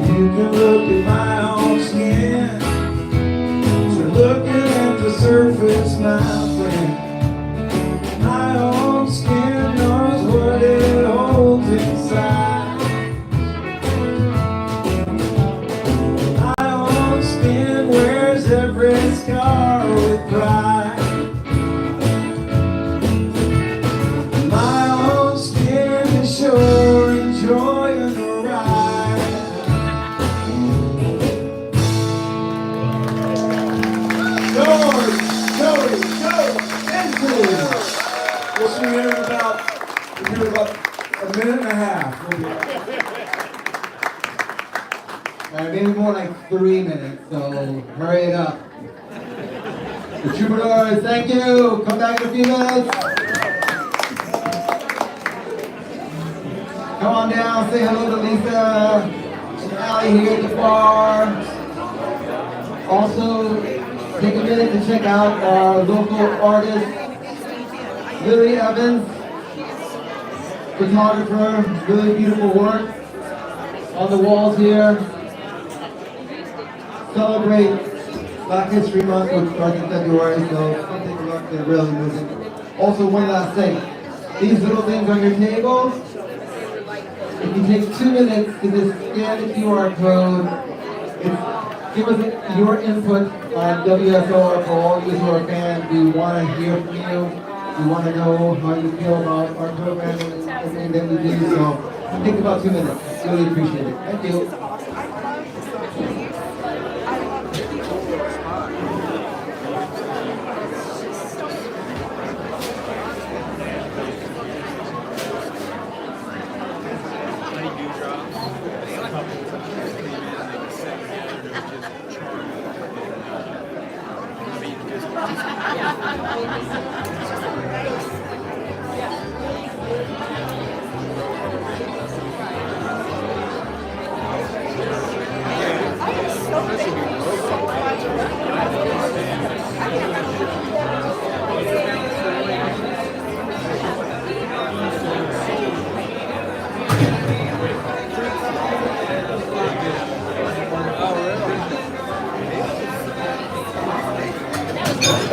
You can look at my own skin, you're looking at the surface, my friend. My own skin knows what it holds inside. Wears every scar with pride. My own skin is sure enjoying the ride. George, Jody, Antsy. We'll see you here in about a minute and a half. We'll be Maybe more like 3 minutes, so hurry it up. The Troubadours, thank you. Come back in a few minutes. Come on down, say hello to Lisa and Allie here at the bar. Also, take a minute to check out our local artist, Lily Evans, photographer, really beautiful work on the walls here. Celebrate Black History Month, which starts in February, so come take a look, they're really moving. Also, one last thing, these little things on your tables, if you take 2 minutes to just scan the QR code Give us your input on WSOR for all you who are fans. We want to hear from you. We want to know how you feel about our programming and everything that we do. So think about 2 minutes. Really appreciate it. Thank you.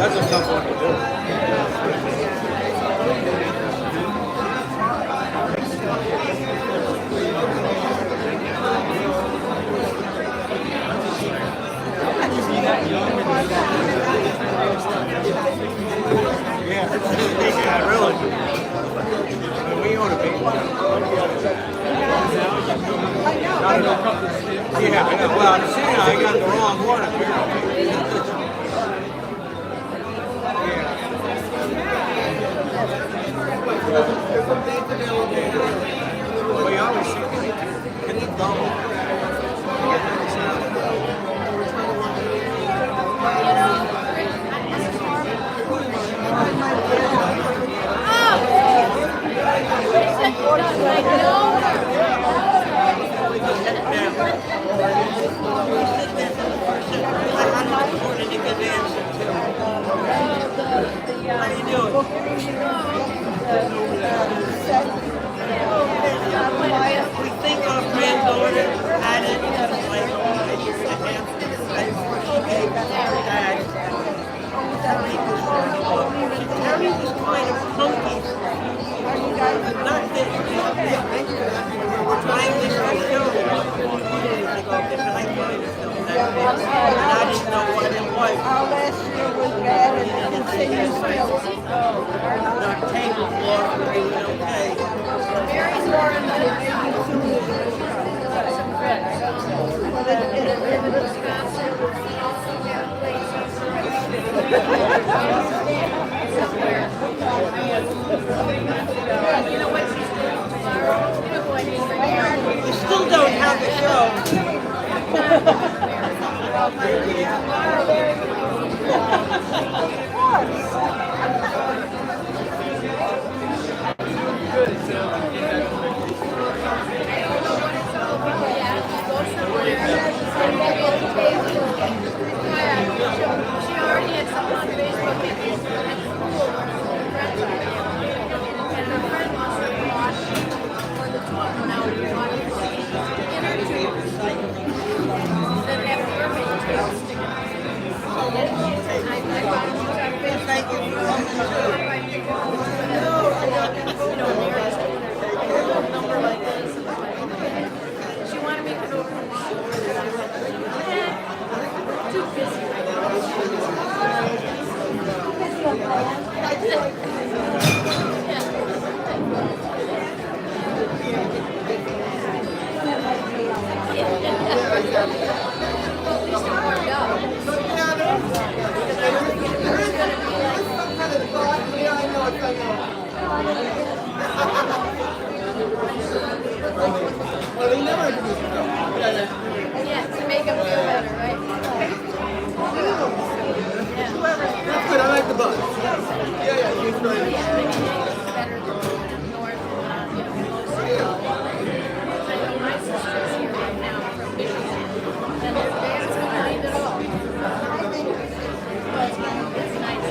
That's a tough one to do. Yeah, really. We ought to be. Yeah, I know. Well, I'm saying I got the wrong one apparently. We always see can you double? We think our granddaughter had it like a year and a half before she gave dad. Terry was kind of punky. Not this. We're trying this show. I didn't know what it was. Our last year was bad and it continues still. Our table floor was okay. Mary's more in the We still don't have a show. She already had someone on Facebook and her friend wants to watch for the 12 now we watch then have mermaid tails sticking out. I found you on Facebook. Mary's number like this. She wanted me to go over and watch it. Too busy right now. Yeah, to make them feel better, right? That's good. I like the bus. Yeah, you enjoy it. Yeah, better than north, closer. I know my sister's here right now from Michigan, and their dad's behind it all. But it's nice.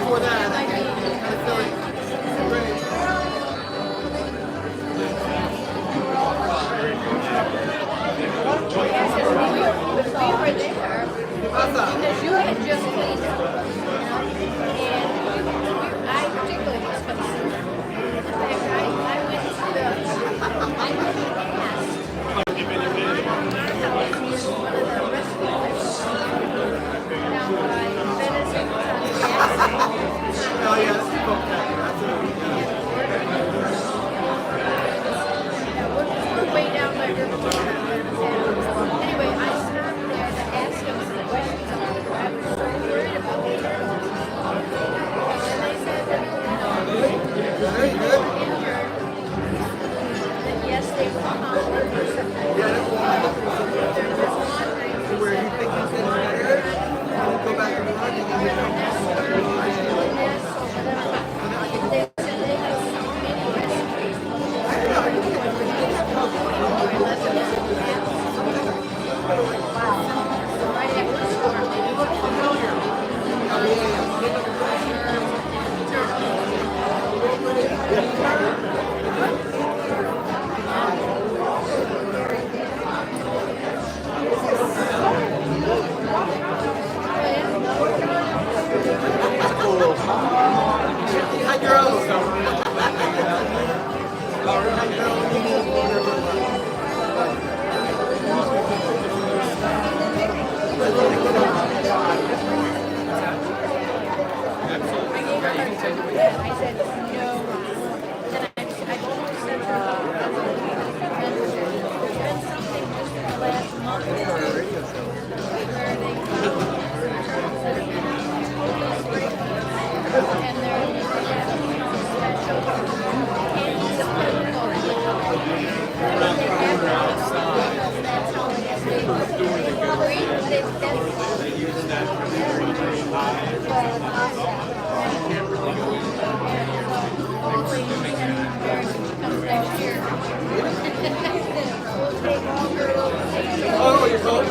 For that, I feel like Anyway, I stopped there to ask him some questions about it. I was so worried about the turtles. And they said that, they were injured. That yes, they were found. Yeah, that's why I'm looking for They're just wondering. where you think he's getting better. You go back and run and you become They said they have so many rescues. Wow. Right after the storm, they look familiar. Hi, girls. All right, I said, no. Then I almost said, there's been something just in the last month or two where they and they're special candies of that's how they use oh, you're cold?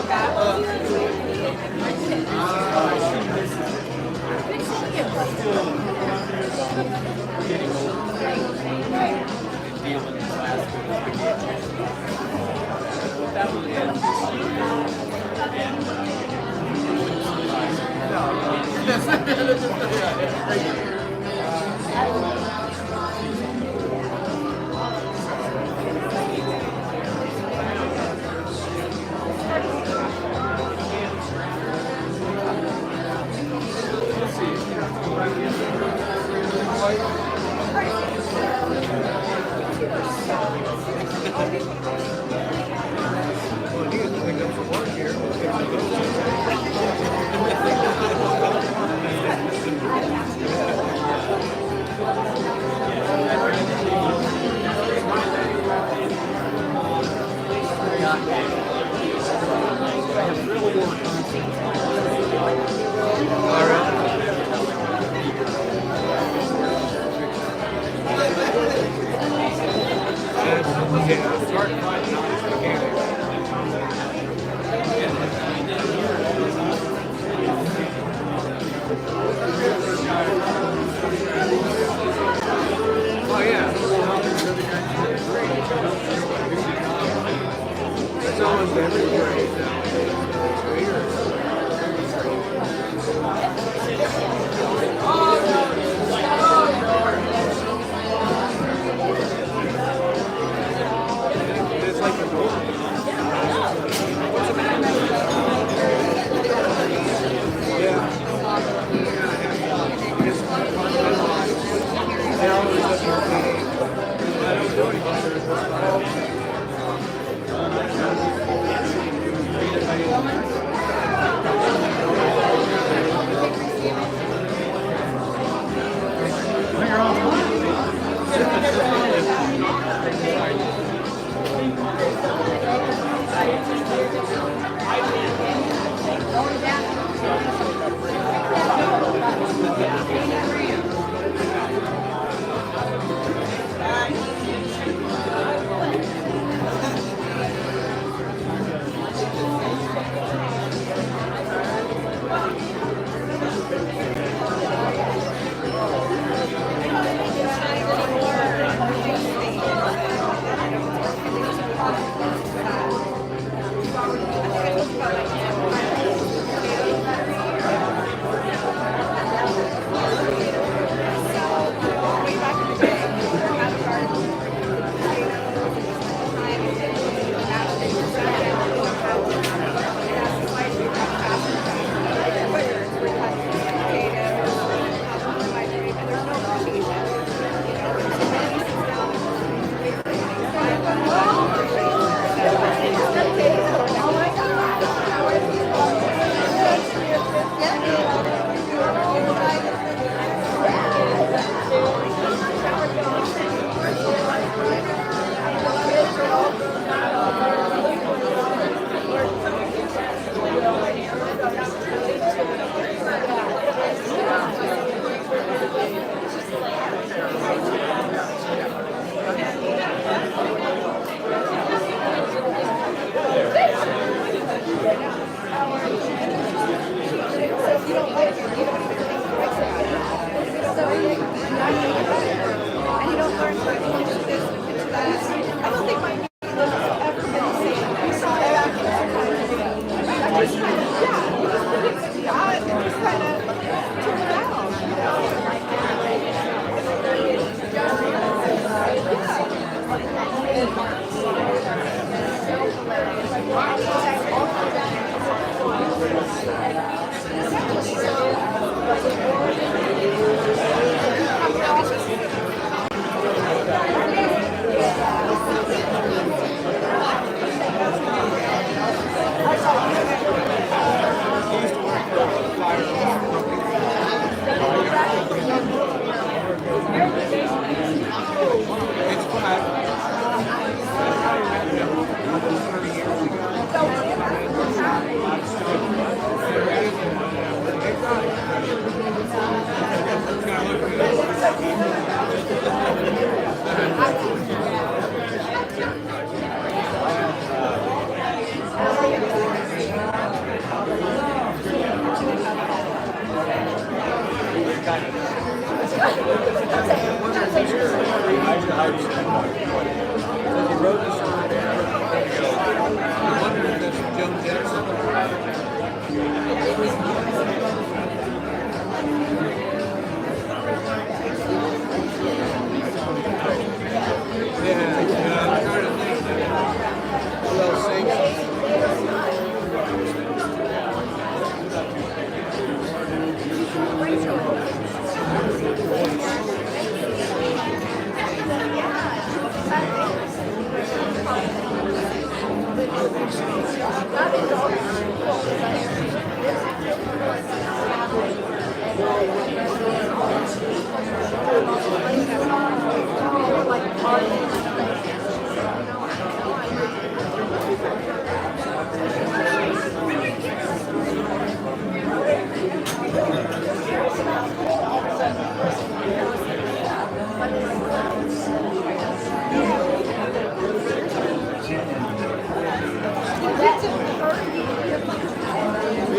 We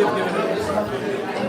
have given it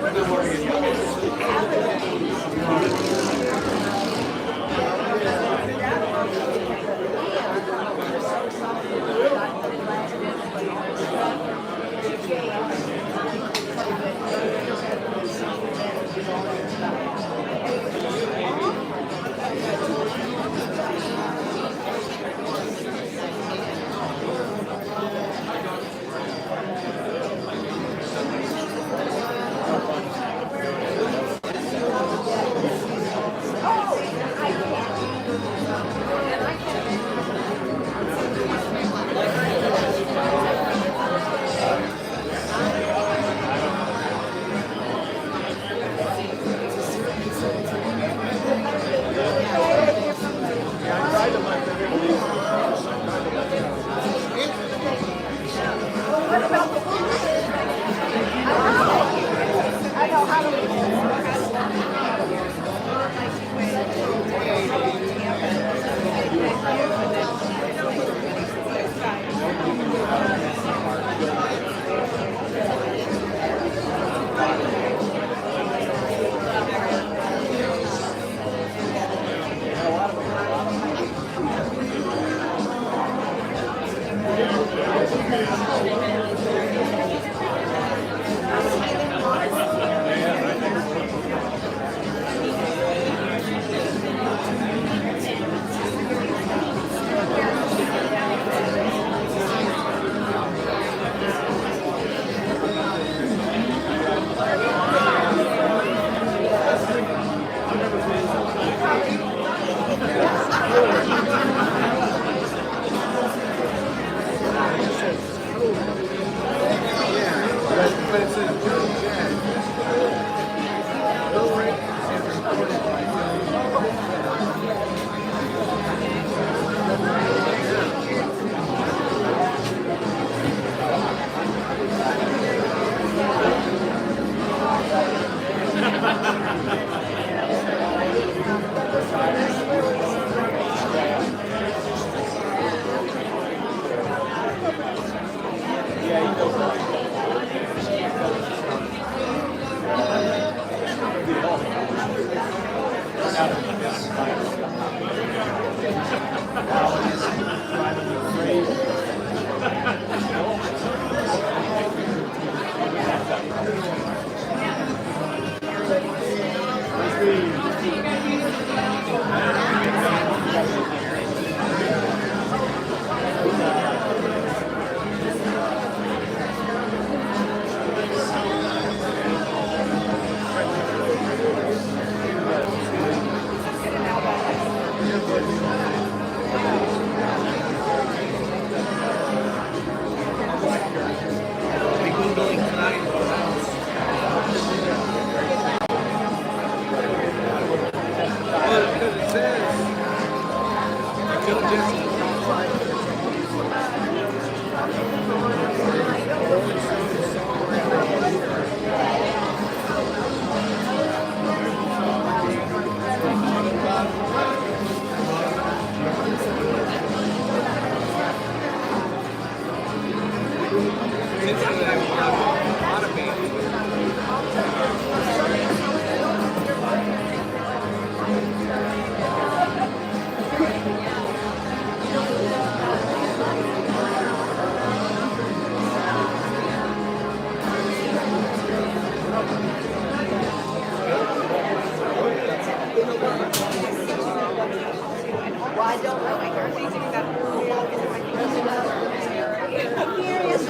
Here is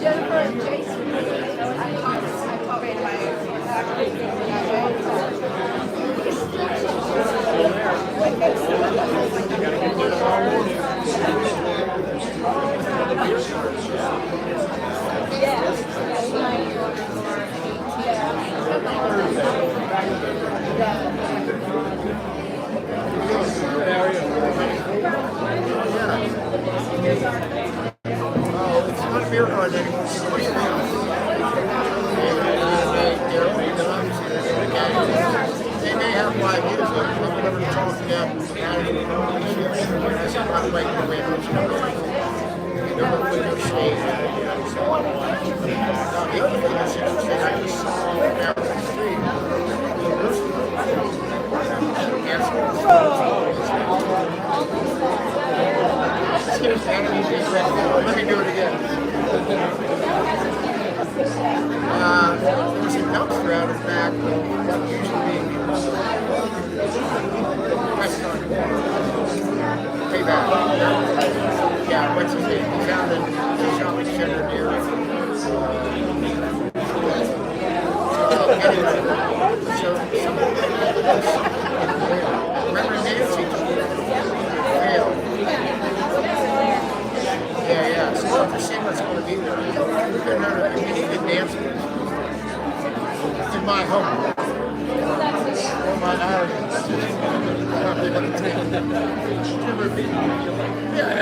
Jennifer and Jason. It's not a beer garden anymore. What do you think? They may have live music, but we never talk to them. I said, by the way, the way it looks never put your stage. The other thing that's interesting, I just saw down the street. Let me do it again. There was a dumpster out in back that usually restaurant. Payback. Yeah, what's his name? He's out in the shopping center near. Anyway, so remember Nancy? Yeah, so we'll have to see what's going to be there. We need to dance in my home. Or my island. Yeah.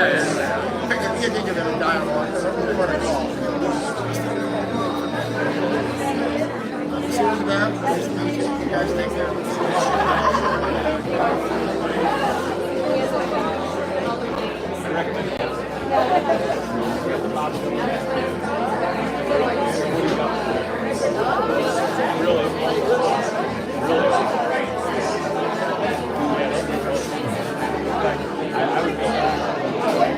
I can think of it in dialogue. What I call. See what's that? You guys think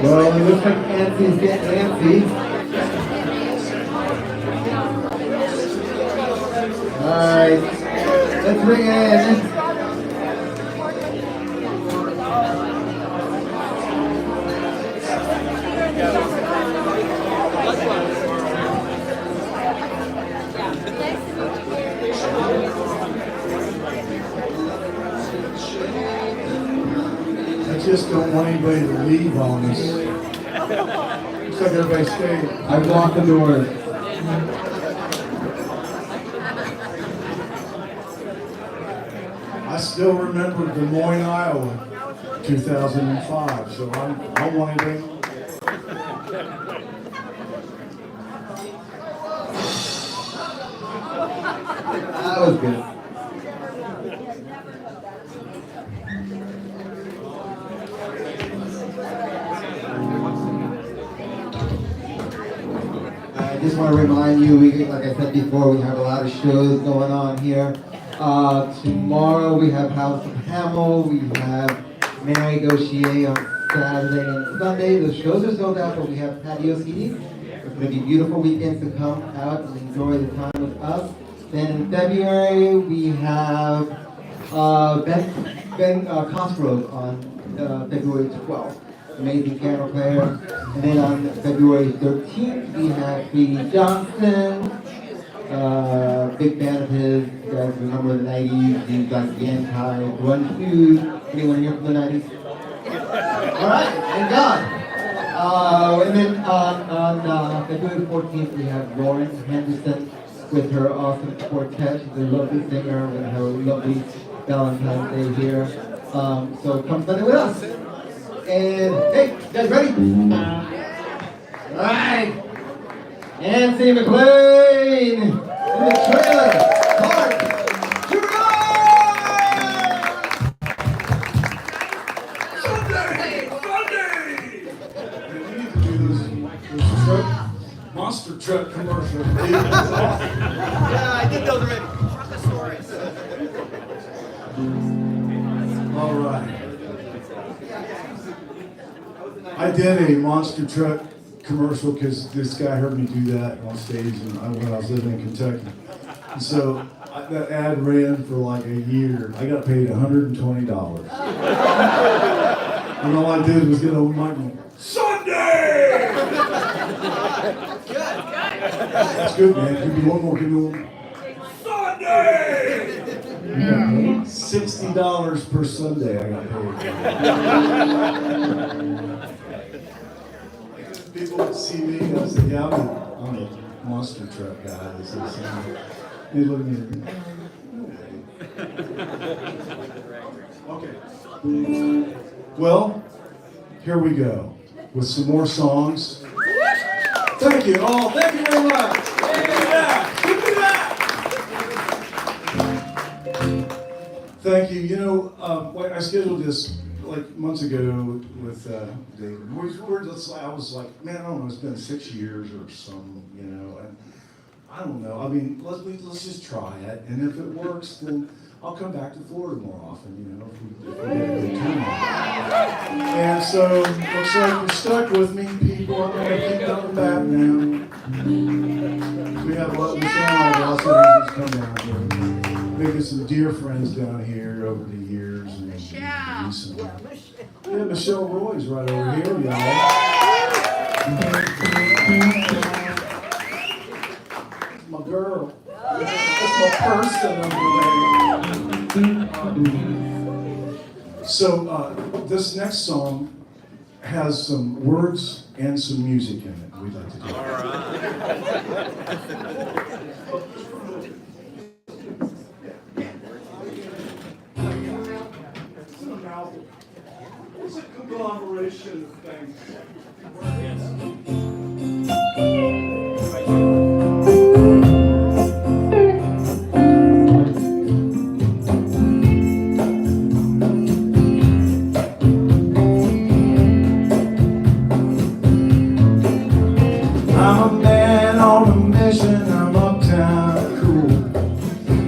Well, it looks like Antsy's getting antsy. Alright, let's bring it in. I just don't want anybody to leave on us. Looks like everybody stayed. I've locked the doors. I still remember Des Moines, Iowa, 2005, so I don't want anything. That was good. I just want to remind you, like I said before, we have a lot of shows going on here. Tomorrow we have House of Hamel, we have Mary Gauchier on Saturday and Sunday. The shows are sold out, but we have patio seating. It's going to be beautiful weekends to come out and enjoy the time with us. Then in February we have Ben Cosgrove on February 12th. Amazing piano player. And then on February 13th, we have Katie Johnson, big fan of his. You guys remember the 90s, he's like the anti-grunge dude. Anyone here from the 90s? All right, thank God. And then on February 14th, we have Lauren Henderson with her awesome quartet. She's a lovely singer. We're going to have a lovely Valentine's Day here. So come spend it with us. And hey, you guys ready? All right. Antsy McLain in the trailer park. Monster truck commercial. Yeah, I did those already. All right. I did a monster truck commercial because this guy heard me do that on stage when I was living in Kentucky. And so that ad ran for like a year. I got paid $120. And all I did was get on the mic and go, Sunday! That's good, man. Give me one more. Give me one more. Sunday! $60 per Sunday I got paid. People would see me and I said, yeah, I'm a monster truck guy. This is they look at me and okay. Well, here we go with some more songs. Thank you all. Thank you very much. Thank you. You know, I scheduled this like months ago with David. I was like, man, I don't know. It's been 6 years or something, you know, and I don't know. I mean, let's just try it, and if it works, then I'll come back to Florida more often, you know, if we get a good turnout. And so, looks like you're stuck with me, people. I'm going to keep coming back now. We have a lot of also come down here. Making some dear friends down here over the years. And recently. Yeah, Michelle Roy's right over here, y'all. My girl. That's my person over there. So this next song has some words and some music in it. We'd like to do it. All right. It's a conglomeration of things. I'm a man on a mission, I'm uptown cool.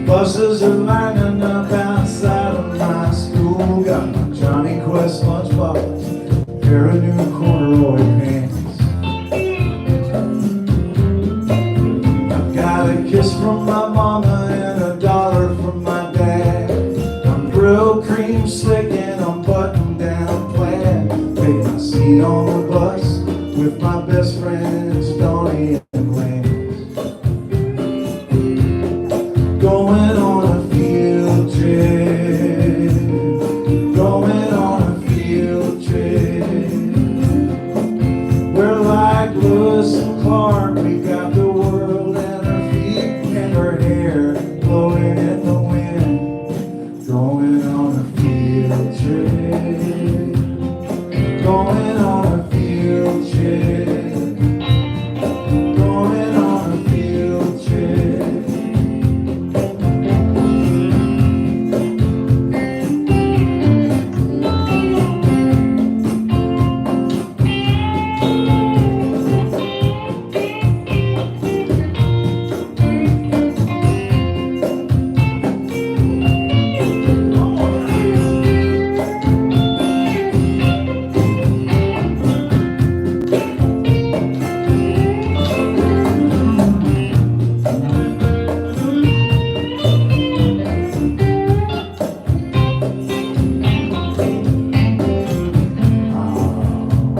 Buses are lining up outside of my school. Got my Johnny Quest lunchbox, pair of new corduroy pants. I've got a kiss from my mama and $1 from my dad. I'm grilled cream slick and I'm buttoned down plaid. Take my seat on the bus with my best friends, Donnie and Lance. Going on a field trip. Going on a field trip. We're like Lewis and Clark. We got the world at our feet and our hair blowing in the wind. Going on a field trip. Going on a field trip. Going on a field trip.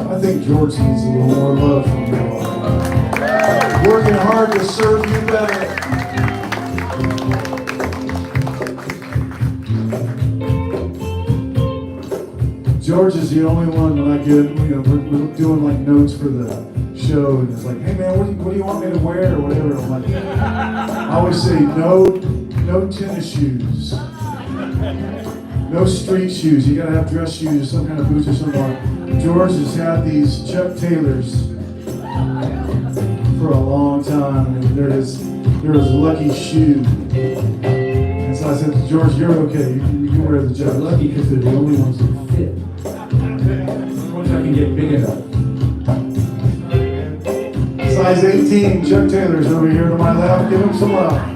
I think George needs a little more love from you all. Working hard to serve you better. George is the only one when I get, you know, we're doing like notes for the show, and it's like, hey man, what do you want me to wear or whatever. I'm like, I always say no tennis shoes, no street shoes. You gotta have dress shoes, some kind of boots or something. George has had these Chuck Taylors for a long time. they're his lucky shoe. And so I said to George, you're okay. You wear the jacket. Lucky because they're the only ones that fit. Once I can get big enough. Size 18, Chuck Taylor's over here to my left. Give him some love.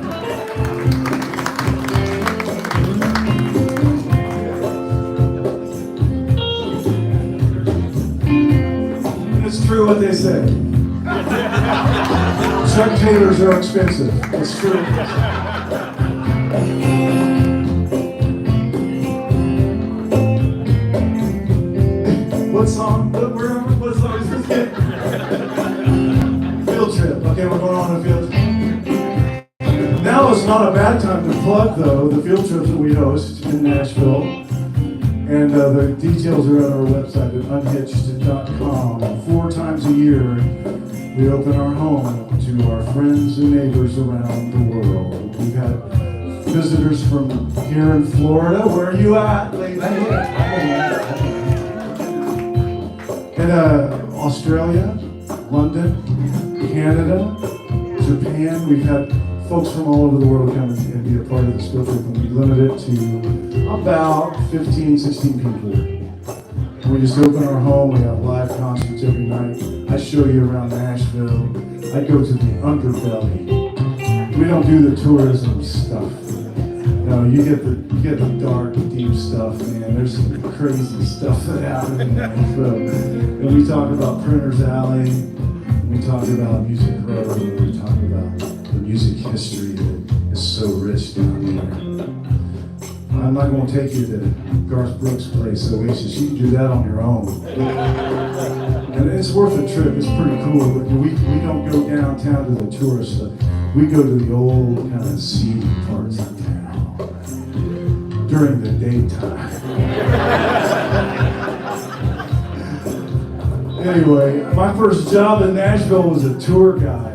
It's true what they say. Chuck Taylors are expensive. It's true. What song? What song is this? Field trip. Okay, we're going on a field trip. Now is not a bad time to plug, though, the field trips that we host in Nashville. And the details are on our website at unhitched.com. 4 times a year, we open our home to our friends and neighbors around the world. We've had visitors from here in Florida. Where are you at, lady? And Australia, London, Canada, Japan. We've had folks from all over the world come and be a part of this field trip, and we limit it to about 15, 16 people. And we just open our home, we have live concerts every night. I show you around Nashville. I go to the underbelly. We don't do the tourism stuff. No, you get the dark, deep stuff, man. There's some crazy stuff that happens in Nashville. And we talk about Printer's Alley, and we talk about Music Row, and we talk about the music history that is so rich down there. I'm not going to take you to Garth Brooks' place, Oasis. You can do that on your own. And it's worth a trip. It's pretty cool. But we don't go downtown to the tourist stuff. We go to the old kind of seedy parts of town during the daytime. Anyway, my first job in Nashville was a tour guide.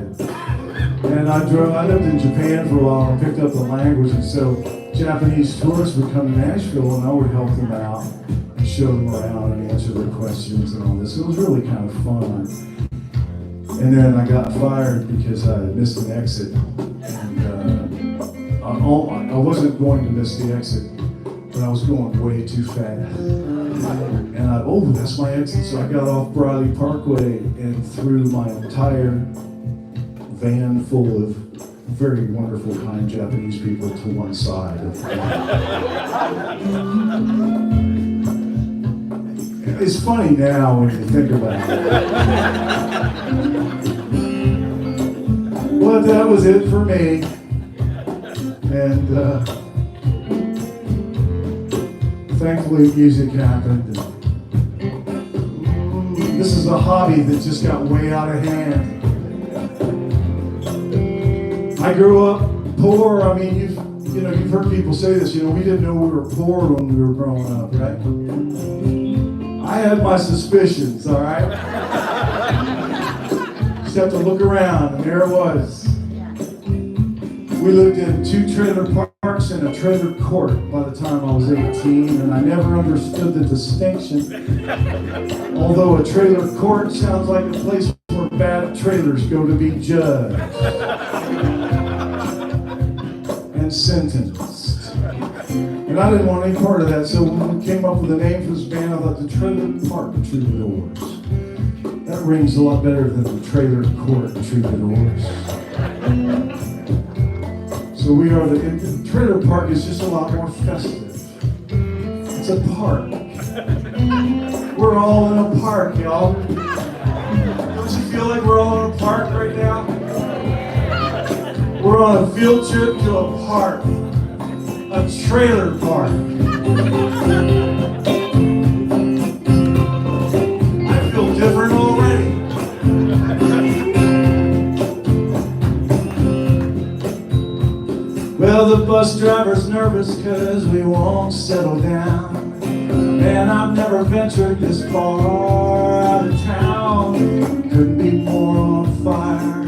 And I lived in Japan for a while and picked up the language, and so Japanese tourists would come to Nashville and I would help them out and show them around and answer their questions and all this. It was really kind of fun. And then I got fired because I missed an exit. And I wasn't going to miss the exit, but I was going way too fast. And that's my exit. So I got off Briley Parkway and threw my entire van full of very wonderful, kind Japanese people to one side. It's funny now when you think about it. But that was it for me. And thankfully music happened. This is a hobby that just got way out of hand. I grew up poor. I mean, you've heard people say this. We didn't know we were poor when we were growing up, right? I had my suspicions, all right? Just have to look around, and there it was. We lived in 2 trailer parks and a trailer court by the time I was 18, and I never understood the distinction. Although a trailer court sounds like a place where bad trailers go to be judged and sentenced. And I didn't want any part of that, so when we came up with a name for this band, I thought the Trailer Park Troubadours. That rings a lot better than the Trailer Court Troubadours. So we are the Trailer Park is just a lot more festive. It's a park. We're all in a park, y'all. Don't you feel like we're all in a park right now? We're on a field trip to a park, a trailer park. I feel different already. Well, the bus driver's nervous because we won't settle down. Man, I've never ventured this far out of town. Couldn't be more on fire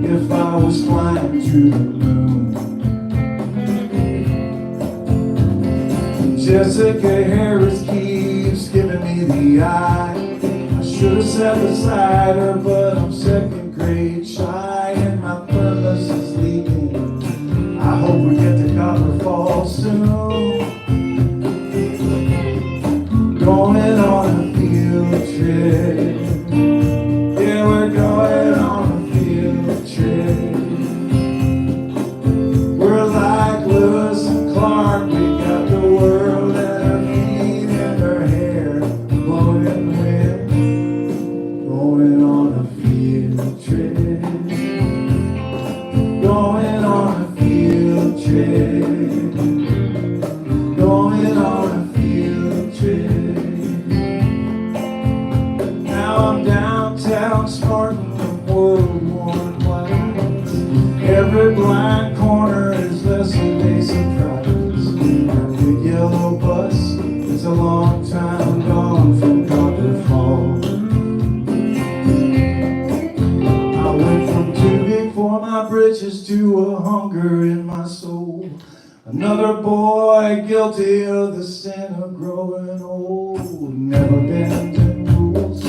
if I was flying to the moon. Jessica Harris keeps giving me the eye. I should have sat beside her, but I'm second grade shy, and my thermos trip. Going on a field trip. Going on a field trip. Now I'm downtown snorting the world-worn lights. Every blind corner is less a day surprise. That big yellow bus is a long time gone from Copper Falls. I went from too big for my britches to a hunger in my soul. Another boy guilty of the sin of growing old. Never bending rules,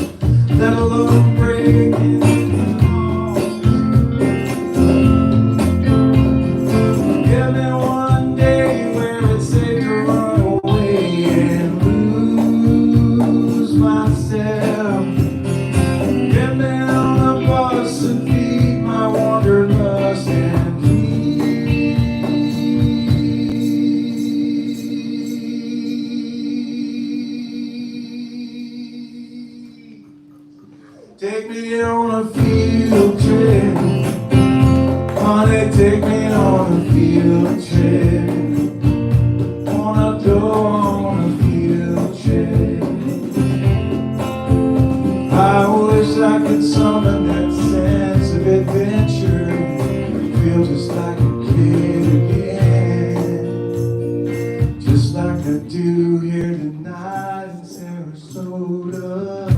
let alone breaking laws. Give me one day where it's safe to run away and lose myself. Get me on a bus and feed my wanderlust and take me on a field trip. Honey, take me on a field trip. Wanna go on a field trip. I wish I could summon that sense of adventure and feel just like a kid again. Just like I do here tonight in Sarasota.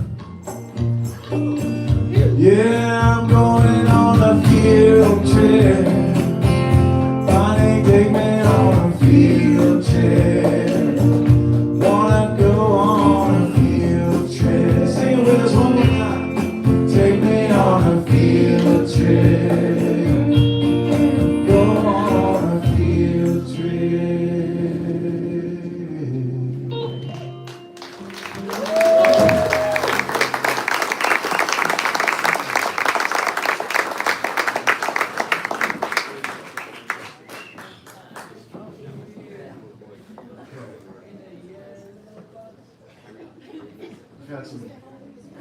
Yeah, I'm going on a field trip. Bonnie, take me on a field trip. Wanna go on a field trip. Sing it with us one more time. Take me on a field trip. Go on a field trip.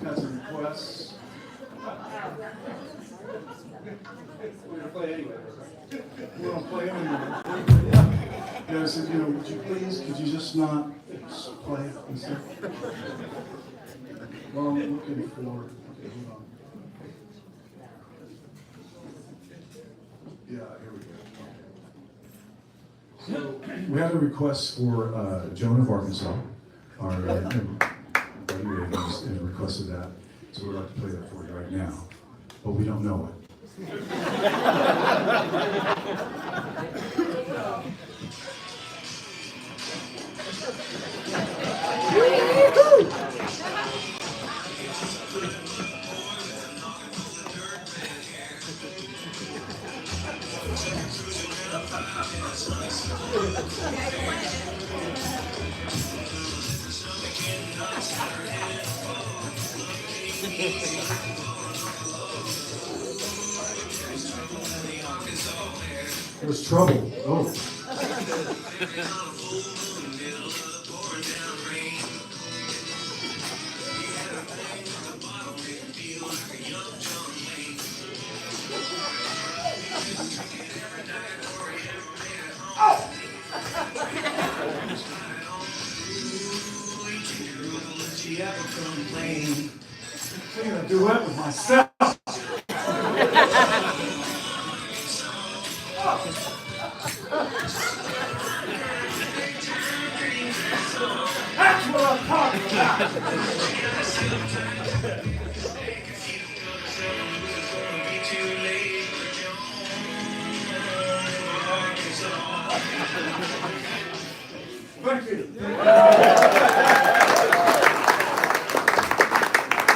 Got some requests. We're gonna play anyway. We're gonna play anyway. Yeah, I said, would you please, could you just not play and stuff? Well, I'm looking for. Okay, hold on. Yeah, here we go. So we had a request for Joan of Arkansas. Our buddy Ravens requested that, so we'd like to play that for you right now, but we don't know it. There's trouble. Oh. Singing a duet with myself. That's what I'm talking about. Thank you.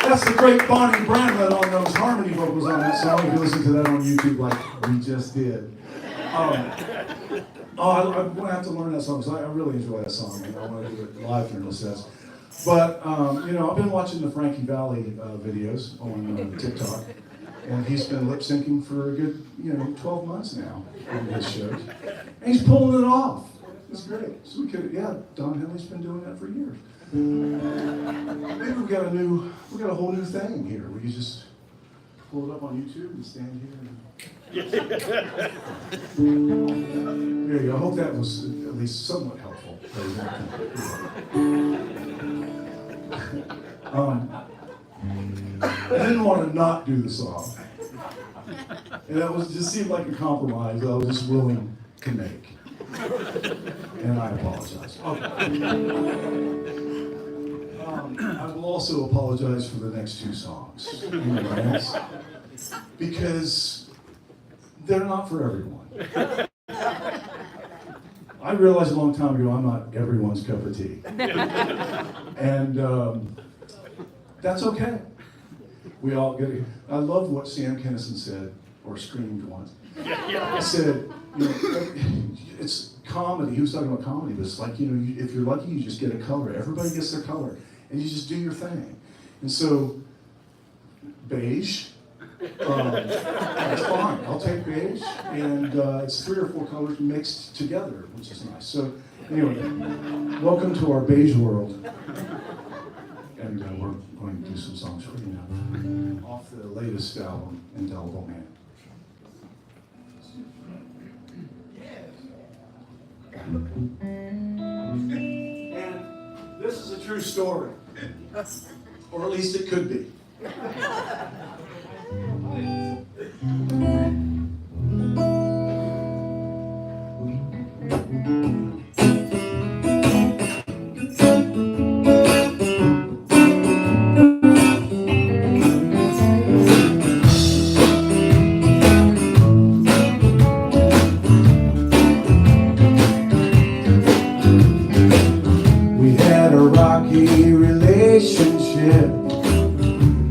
That's the great Bonnie Bramlett on those harmony vocals on that song. If you listen to that on YouTube like we just did. I'm going to have to learn that song because I really enjoy that song and I want to do it live here in Lissette. But, I've been watching the Frankie Valli videos on TikTok and he's been lip syncing for a good, 12 months now on his shows. And he's pulling it off. It's great. So Don Henley's been doing that for years. Maybe we got a whole new thing here. We could just pull it up on YouTube and stand here. There you go. I hope that was at least somewhat helpful. I didn't want to not do the song. And that just seemed like a compromise I was just willing to make. And I apologize. I will also apologize for the next two songs in advance, because they're not for everyone. I realized a long time ago I'm not everyone's cup of tea. And that's okay. We all get it. I love what Sam Kinison said, or screamed once. He said, it's comedy. He was talking about comedy, but it's like, if you're lucky, you just get a color. Everybody gets their color, and you just do your thing. And so, beige, that's fine. I'll take beige, and it's 3 or 4 colors mixed together, which is nice. So, anyway, welcome to our beige world. And we're going to do some songs for you now, off the latest album, Indelible Man. And this is a true story, or at least it could be.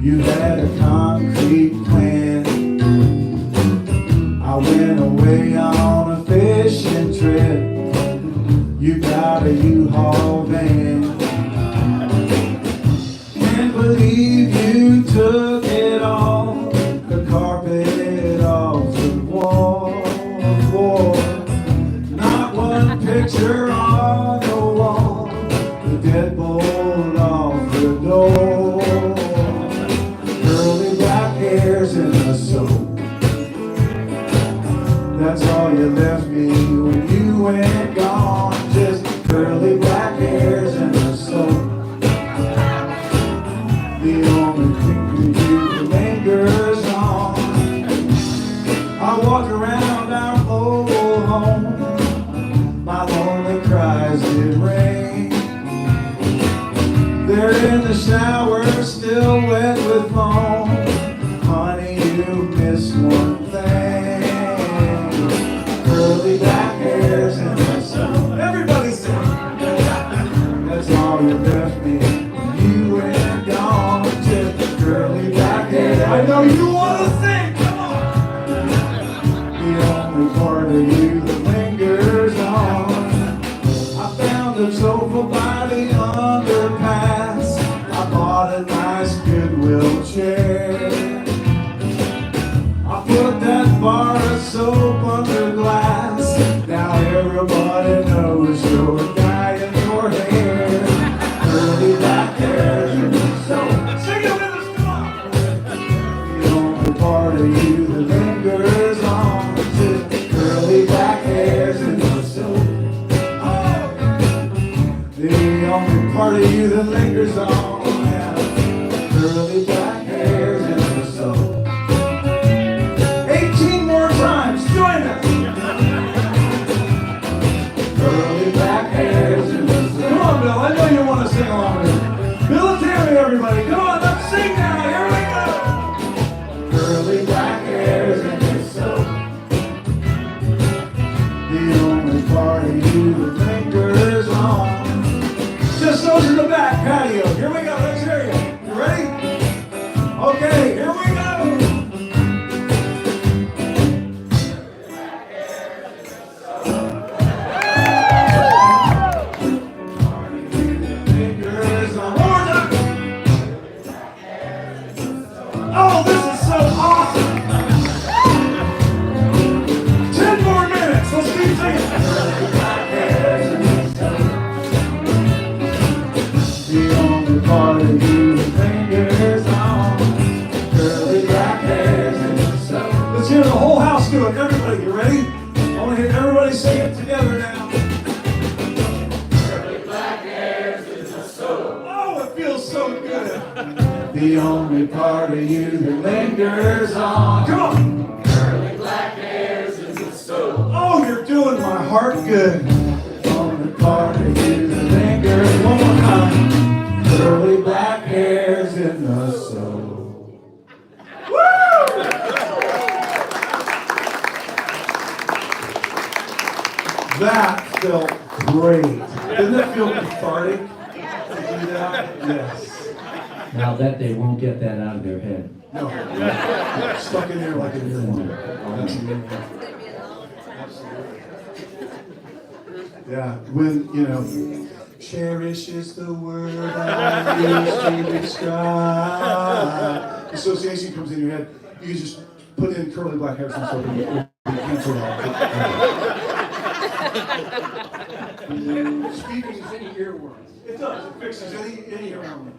You had a concrete plan. I went away on a fishing trip. You got a U-Haul van. Can't believe you took it all, the carpet off the wall. Not one picture on the wall, the deadbolt off the door. In the soap. That's all you left me when you went gone. Just curly black hairs and the soap. The only thing you lingers on. I walked around our old home. My lonely cries did rain. They're in the shower, still wet with foam. Miss one thing, curly black hairs and the sun. Everybody sing. That's all you left me. You went gone, just curly black hair. I know you want to sing. Come on. The only part of you that lingers on. I found a sofa by the underpass. I bought a nice Goodwill chair. Put that bar of soap under glass. Now everybody knows you're dyeing your hair. Curly black hair and soap. Sing it with us, come on! The only part of you that lingers on is curly black hairs and soap. Oh. The only part of you that lingers on, yeah. Curly black hairs and soap. 18 more times, join us! Curly black hairs and the sun. Come on, Bill, I know you want to sing along with me. Bill and Tammy, everybody, come on, let's sing now, here we go! Curly black hair. let's hear the whole house do it. Everybody, you ready? I want to hear everybody say it together now. Curly black hairs in the soul. Oh, it feels so good. The only part of you that lingers on. Come on. Curly black hairs in the soul. Oh, you're doing my heart good. The only part of you that lingers. One more time. Curly black hairs in the soul. Woo! That felt great. Didn't it feel cathartic to do that? Yes. Now that they won't get that out of their head. No. Stuck in there like an earworm. Absolutely. Yeah, when, you know, cherish is the word I use to describe. Association comes in your head. You can just put in curly black hairs and stuff and you cancel that. Speaking is any earworm. It does. It fixes any earworm.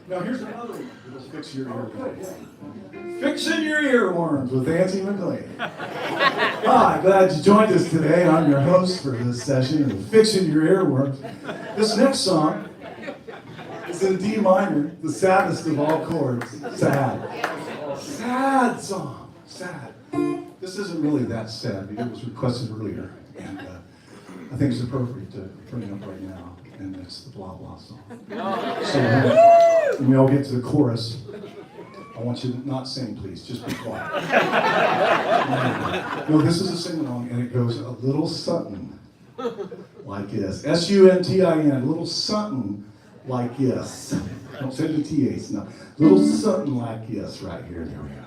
Now here's another one that'll fix your earworm. Fixing your earworms with Antsy McLain. Hi, glad you joined us today. I'm your host for this session of Fixing Your Earworms. This next song is in D minor, the saddest of all chords. Sad. Sad song. Sad. This isn't really that sad because it was requested earlier. And I think it's appropriate to bring it up right now. And it's the blah blah song. So when we all get to the chorus, I want you to not sing, please. Just be quiet. No, this is a sing-along, and it goes a little something like this. S-U-N-T-I-N, a little something like this. Don't say the T-H, no. Little something like this right here. There we go.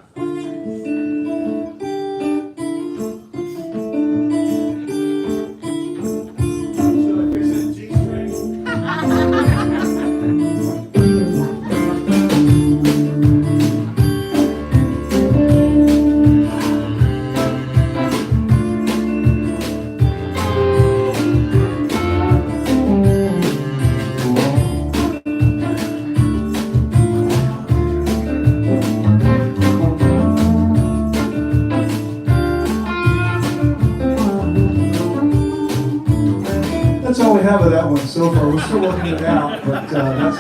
That's all we have of that one so far. We're still working it out, but that's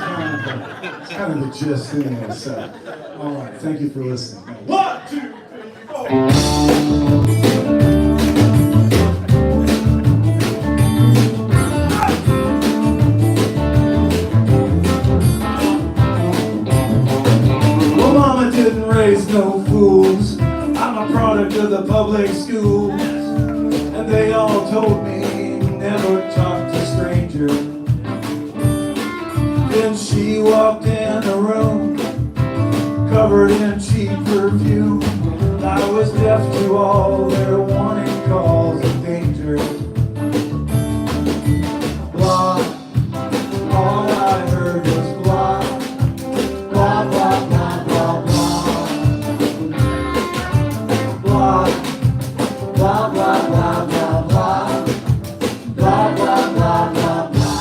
kind of the gist anyway. So, all right, thank you for listening. 1, 2, 3, 4. Well, Mama didn't raise no fools. I'm a product of the public schools, and they all told me never talk to strangers. Then she walked in a room covered in cheap perfume. I was deaf to all their warning calls of danger. Blah, all I heard was blah, blah, blah, blah, blah, blah. Blah, blah, blah, blah, blah, blah. Blah, blah, blah, blah, blah.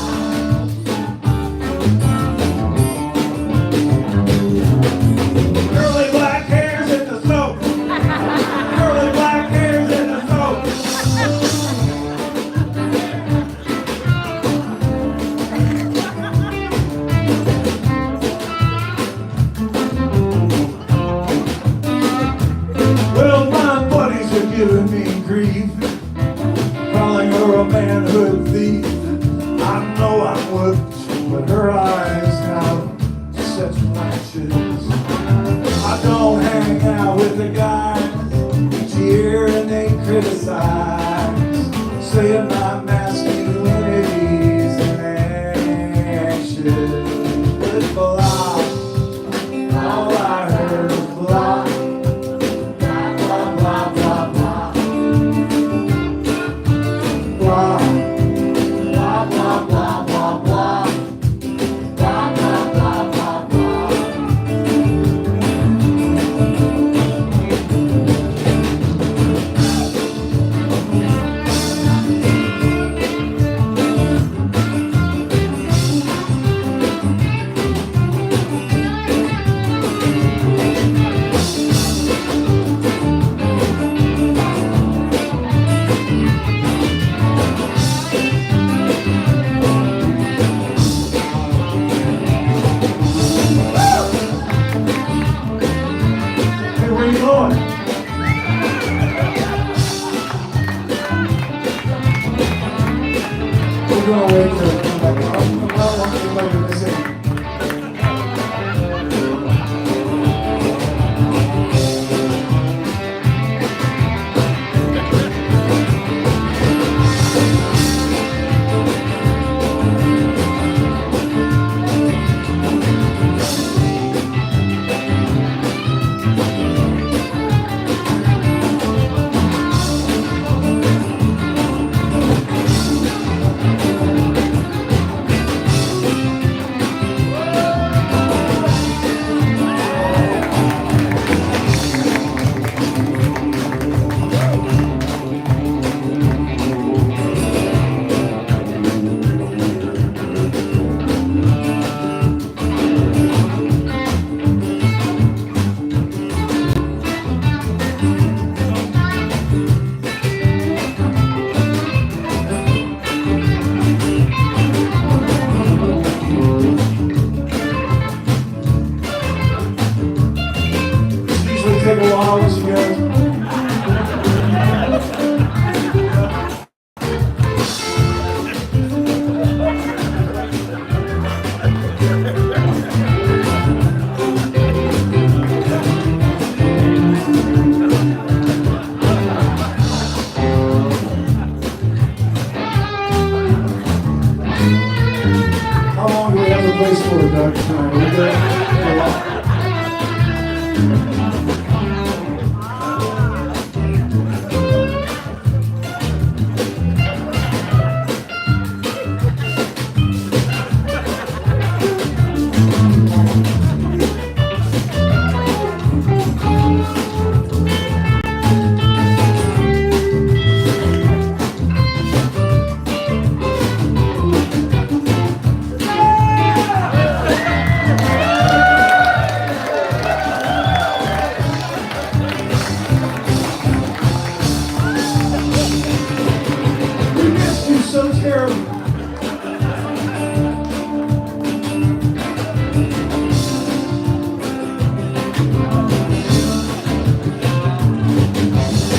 Curly black hairs in the snow. Curly black hairs in the snow. Well, my buddies are giving me grief, calling her a manhood thief. I know I'm whooped, but her eyes have such flashes. I don't hang out with the guys each year and they criticize, saying my masculinity's in action. But it's blah, all I heard was blah, blah, blah, blah, blah, blah. Blah, blah, blah, blah, blah, blah. Blah, blah, blah, blah, blah. gonna wait for it to come back. I don't want anybody to miss it. Take a while as you guys. How long do we have to place for it, Doug? Are we good? So terrible.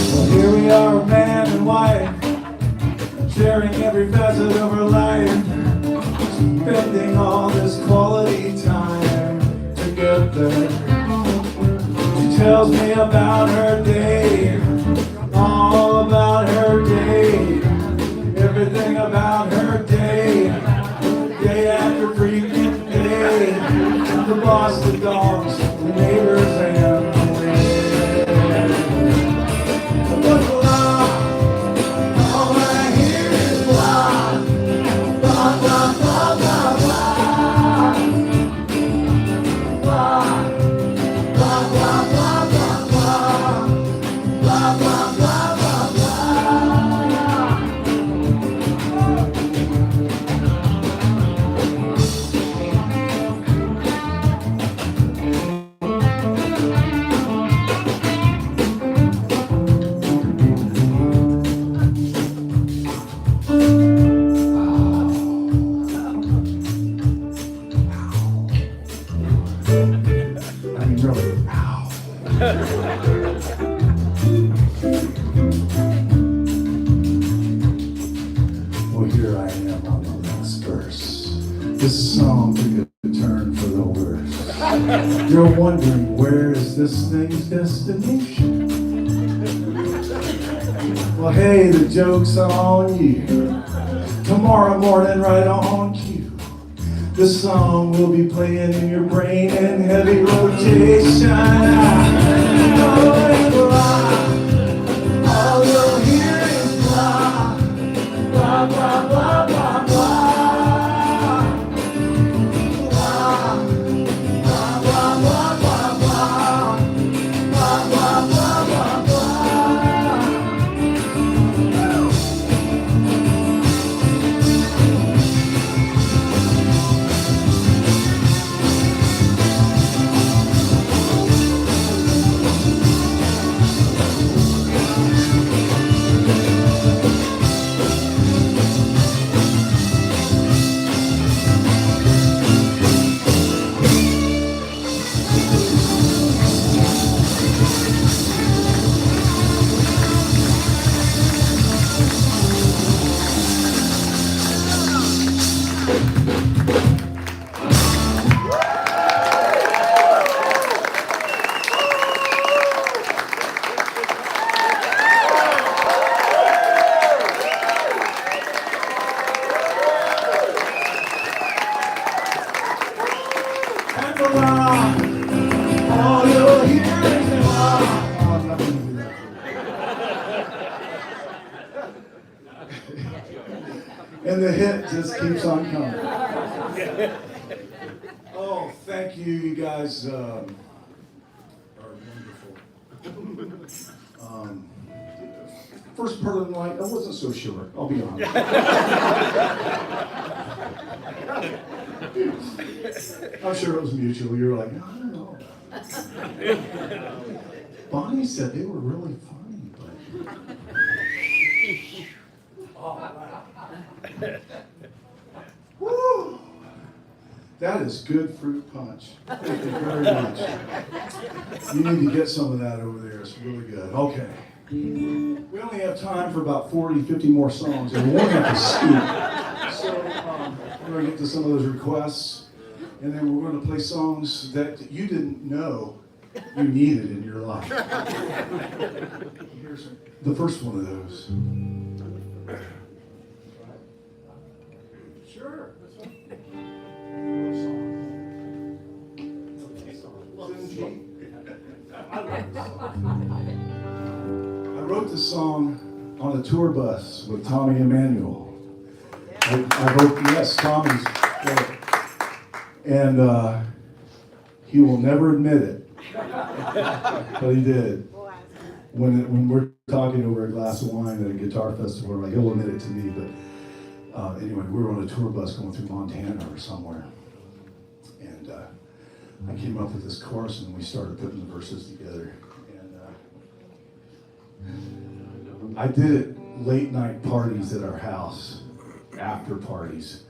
Well, here we are, man and wife, sharing every facet of our life, spending all this quality time together. She tells me about her day, all about her day. Everything about her day, day after freaking day. The boss, the dogs, the neighbors, and the wind. What's love? All I hear is blah, blah, blah, blah, blah, blah. Blah, blah, blah, blah, blah, blah. Blah, blah, blah, blah, blah. I mean, really, ow. Well, here I am on the next verse. This song took a turn for the worse. You're wondering, where is this thing's destination? Well, hey, the joke's on you. Tomorrow morning, right on cue. This song will be playing in your brain in heavy rotation. All you'll hear is blah, blah, blah, blah, blah, blah. Blah, blah, blah, blah, blah, blah. Blah, blah, blah, blah, blah. And the hit just keeps on coming. Oh, thank you, you guys are wonderful. First part of the night, I wasn't so sure, I'll be honest. I'm sure it was mutual. You were like, I don't know. Bonnie said they were really funny, but... Woo! That is good fruit punch. Thank you very much. You need to get some of that over there. It's really good. Okay. We only have time for about 40, 50 more songs, and we won't have to scoot. So we're going to get to some of those requests, and then we're going to play songs that you didn't know you needed in your life. Here's the first one of those. Sure. I wrote this song on a tour bus with Tommy Emmanuel. I wrote, yes, Tommy's great. And he will never admit it, but he did. When we're talking over a glass of wine at a guitar festival, like, he'll admit it to me, but anyway, we were on a tour bus going through Montana or somewhere. And I came up with this chorus and we started putting the verses together. And I did it late night parties at our house, after parties,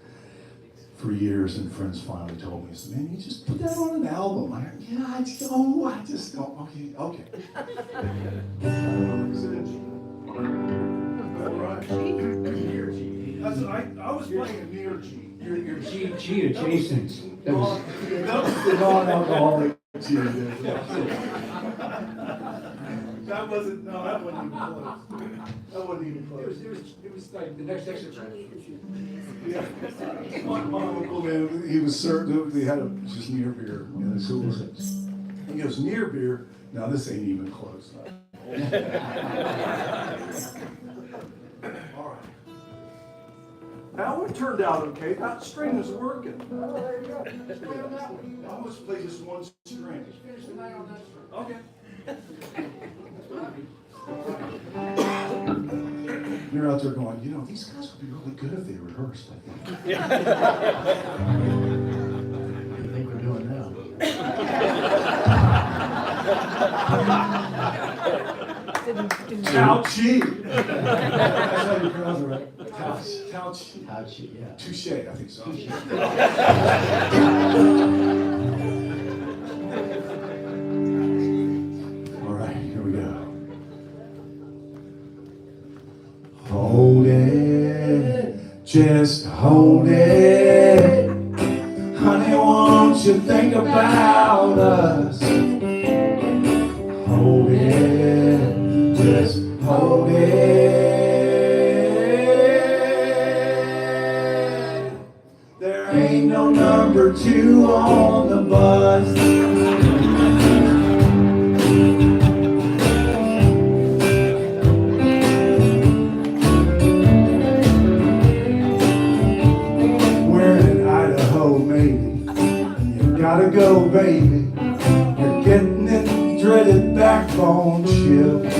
for years, and friends finally told me, man, you just put that on an album. I just don't. Okay. I was playing a near G. Your G adjacent. That was the non-alcoholic G. That wasn't even close. It was like the next exercise. Yeah. My uncle, man, he was certain they had just near beer in the coolers. He goes, near beer? Now this ain't even close. All right. Now it turned out okay. That string is working. Oh, there you go. Just play on that one. I'm going to play just one string. Just finish the night on that string. Okay. You're out there going, these guys would be really good if they rehearsed, I think. What do you think we're doing now? Touchy. That's how you pronounce it, right? Touchy. Touchy, yeah. Touche, I think so. All right, here we go. Hold it, just hold it. Honey, won't you think about us? Hold it, just hold it. There ain't no number 2 on the bus. Gotta go, baby. You're getting in dreaded backbone chills.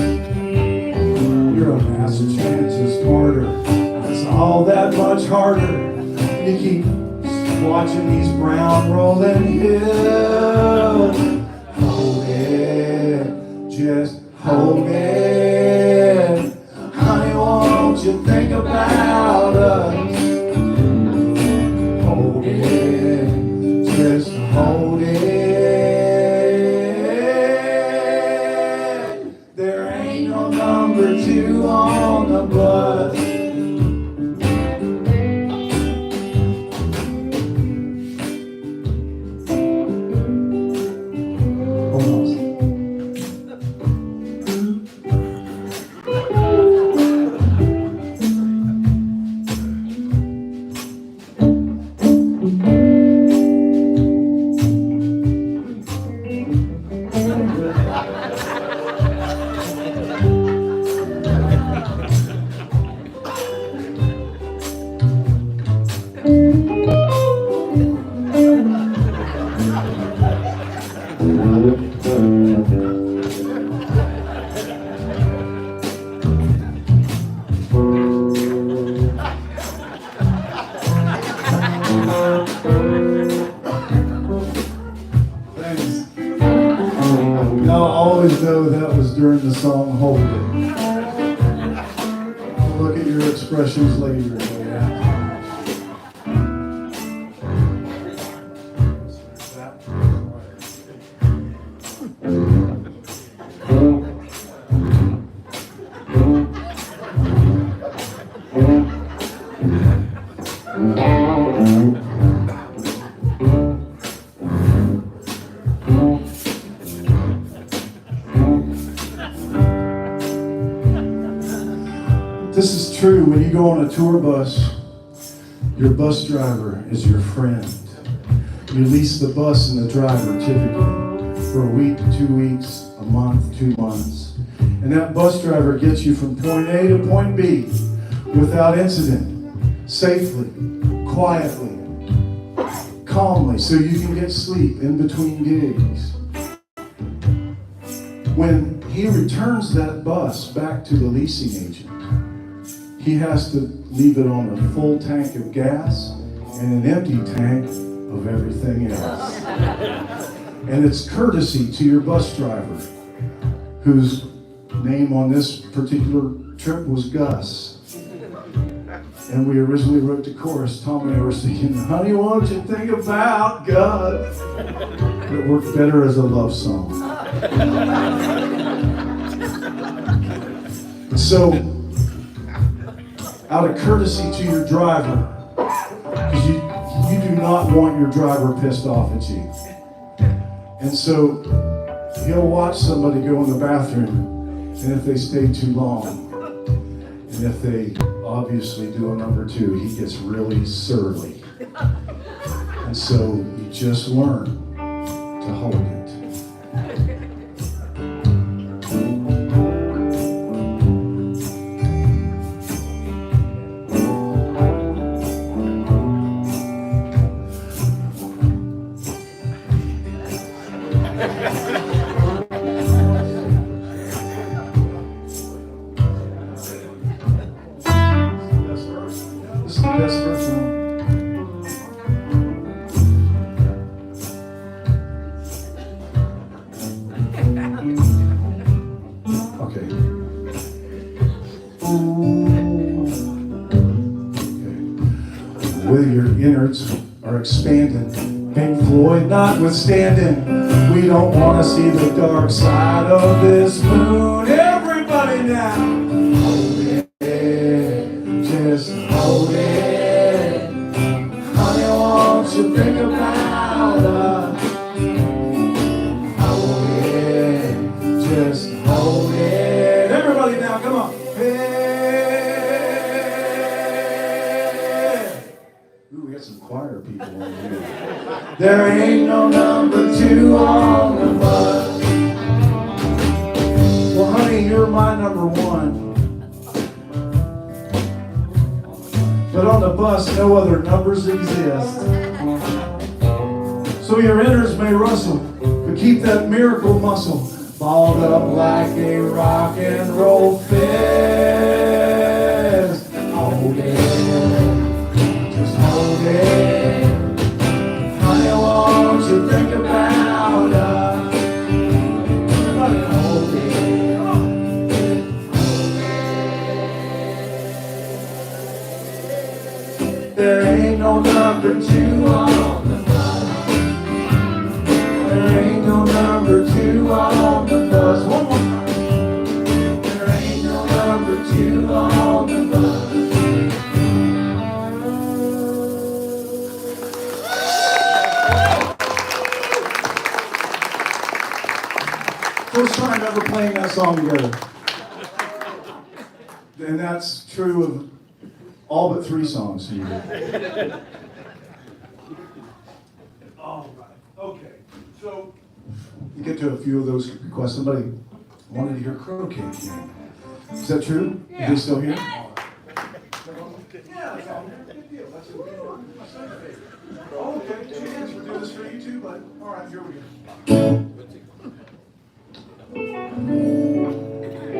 You're a Massachusetts martyr. It's all that much harder. You keep watching these brown rolling hills. Hold it, just hold it. Honey, won't you think about us? Hold it, just hold it. There ain't no number 2 on the bus. song, Hold It. We'll look at your expressions later. This is true. When you go on a tour bus, your bus driver is your friend. You lease the bus and the driver typically for a week, 2 weeks, a month, 2 months. And that bus driver gets you from point A to point B without incident, safely, quietly, calmly, so you can get sleep in between gigs. When he returns that bus back to the leasing agent, he has to leave it on a full tank of gas and an empty tank of everything else. And it's courtesy to your bus driver, whose name on this particular trip was Gus. And we originally wrote the chorus. Tom and I were singing, "Honey, won't you think about God?" It worked better as a love song. So, out of courtesy to your driver, because you do not want your driver pissed off at you. And so he'll watch somebody go in the bathroom, and if they stay too long, and if they obviously do a number 2, he gets really surly. And so you just learn to hold it. Whether your innards are expanding, Pink Floyd notwithstanding, we don't want to see the dark side of this moon. Everybody now, hold it, just hold it. Honey, won't you think about us? Hold it, just hold it. Everybody now, come on. Some choir people in here. There ain't no number 2 on the bus. Well, honey, you're my number 1. But on the bus, no other numbers exist. So your innards may rustle, but keep that miracle muscle balled up like a rock and roll fist. Hold it. Honey, won't you think about us? Everybody hold it. There ain't no number 2 on the bus. There ain't no number 2 on the bus. One more time. There ain't no number 2 on the bus. First time ever playing that song together. And that's true of all but 3 songs here. All right, okay. So, you get to a few of those requests. Somebody wanted to hear Croquet again. Is that true? Yeah. Are they still here? Yeah, that's all. Good deal. That's a good one. Oh, okay. 2 hands for doing this for you too, but all right, here we go.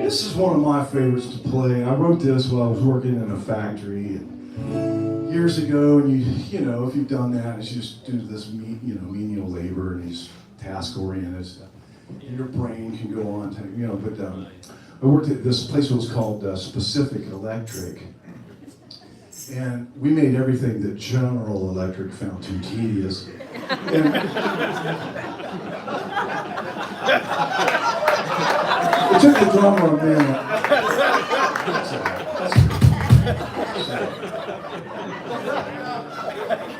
This is one of my favorites to play. I wrote this while I was working in a factory years ago, and you know, if you've done that, it's just do this, menial labor and these task-oriented stuff. Your brain can go on to, but I worked at this place that was called Specific Electric. And we made everything that General Electric found too tedious. And it took the drummer a minute.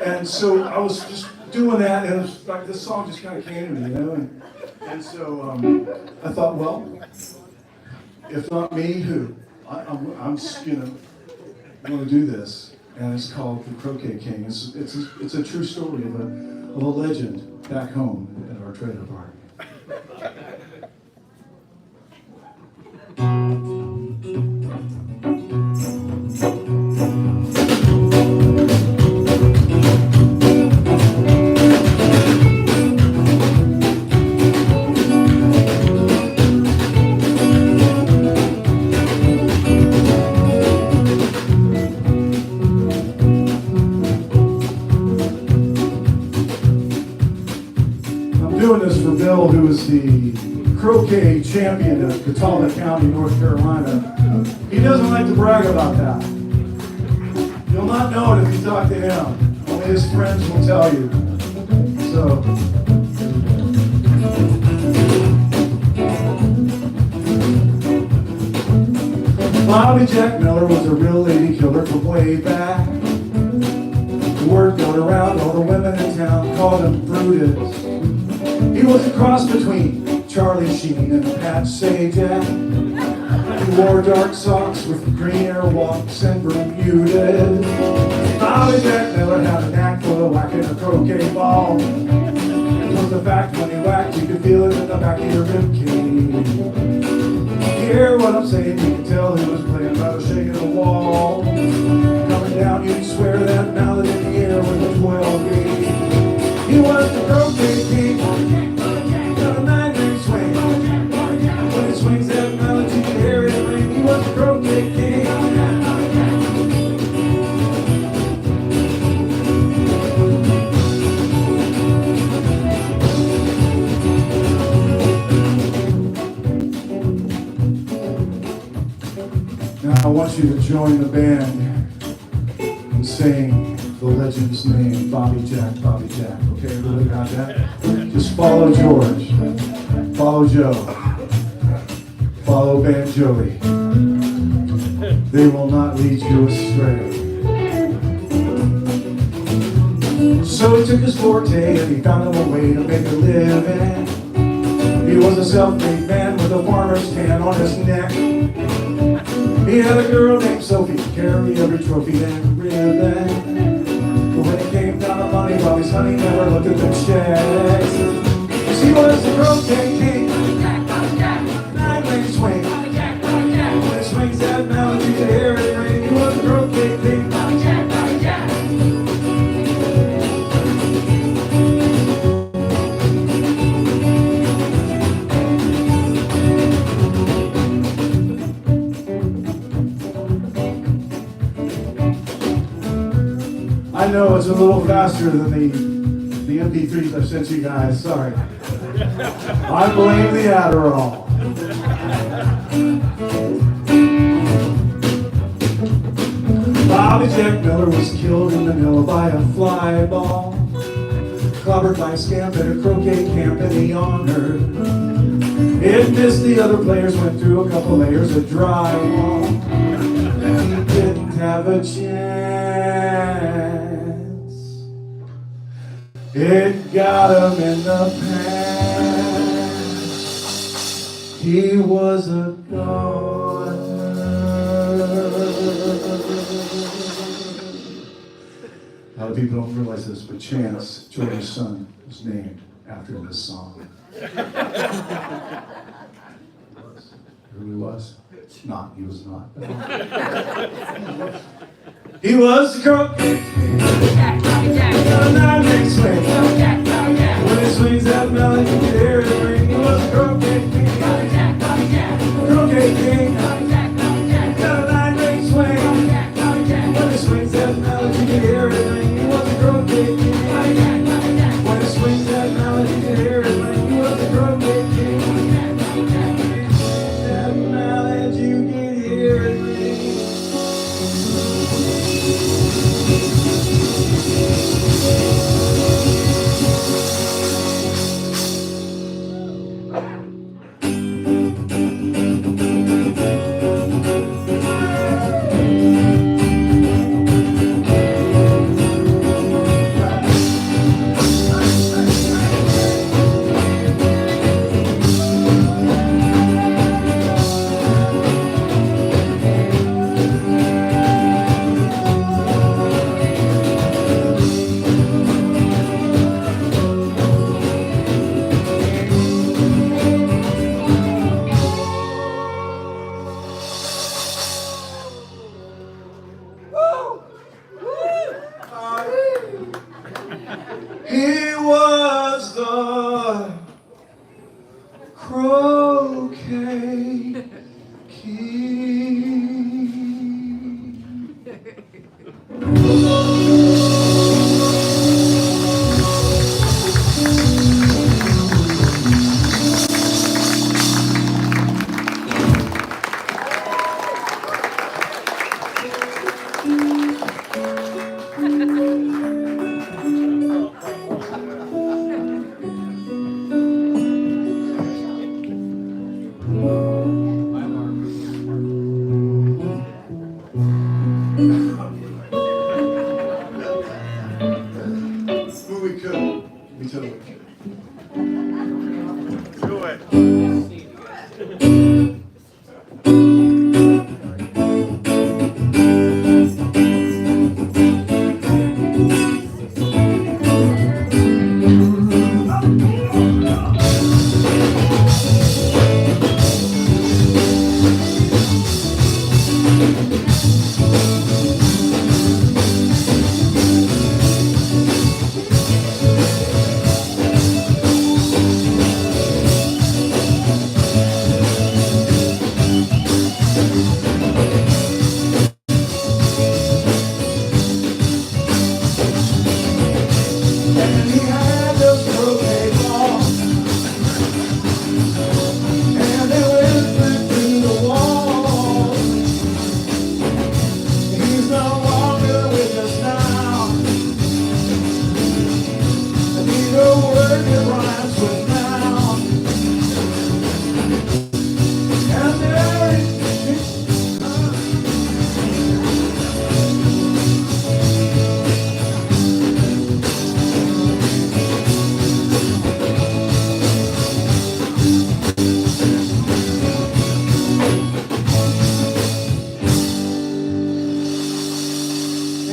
And so I was just doing that, and it was like this song just kind of came to me, you know. And so I thought, well, if not me, who? I'm going to do this, and it's called The Croquet King. It's a true story of a legend back home at our trailer park. Doing this for Bill, who is the croquet champion of Catawba County, North Carolina. He doesn't like to brag about that. You'll not know it if you talk to him. Only his friends will tell you. So. Bobby Jack Miller was a real lady killer from way back. The word going around, all the women in town called him Brutus. He was a cross between Charlie Sheen and Pat Sajak. He wore dark socks with green airwalks and Bermudas. Bobby Jack Miller had a knack for whacking a croquet ball. It was the fact when he whacked, you could feel it in the back of your ribcage. You hear what I'm saying? You can tell he was playing by the shake of the wall. Coming down, you'd swear that mallet in the air with a 12 gauge. He was the croquet king, got a 9-ring swing. When he swings that mallet, you can hear it ring. He was the croquet king. Now I want you to join the band and sing the legend's name, Bobby Jack, okay, everybody got that? Just follow George, follow Joe, follow Band Joey. They will not lead you astray. So he took his forte and he found him a way to make a living. He was a self-made man with a farmer's tan on his neck. He had a girl named Sophie, carry every trophy and ribbon. But when it came down to money, Bobby's honey never looked at the checks. She was the croquet king, 9-ring swing. When he swings that melody, you can hear it ring. He was the croquet king. I know it's a little faster than the MP3s I've sent you guys, sorry. I blame the Adderall. Bobby Jack Miller was killed in Manila by a fly ball. Clobbered by a scamp at a croquet camp and he honored. It missed, the other players went through a couple layers of drywall. He didn't have a chance. It got him in the pants. He was a goner. A lot of people don't realize this, but Chance, George's son, was named after this song. It really was? Not, he was not. He was the croquet king. Got a 9-ring swing. When he swings that melody, you can hear it ring. He was the croquet king. Croquet king. Got a 9-ring swing. When he swings that melody, you can hear it ring. He was the croquet king. When he swings that melody, you can hear it ring. He was the croquet king. That melody. key. Who we could. We totally could. Do it. And he had those croquet balls, and they whispered through the walls. He's no longer with us now. I need a word that rhymes with now. And there is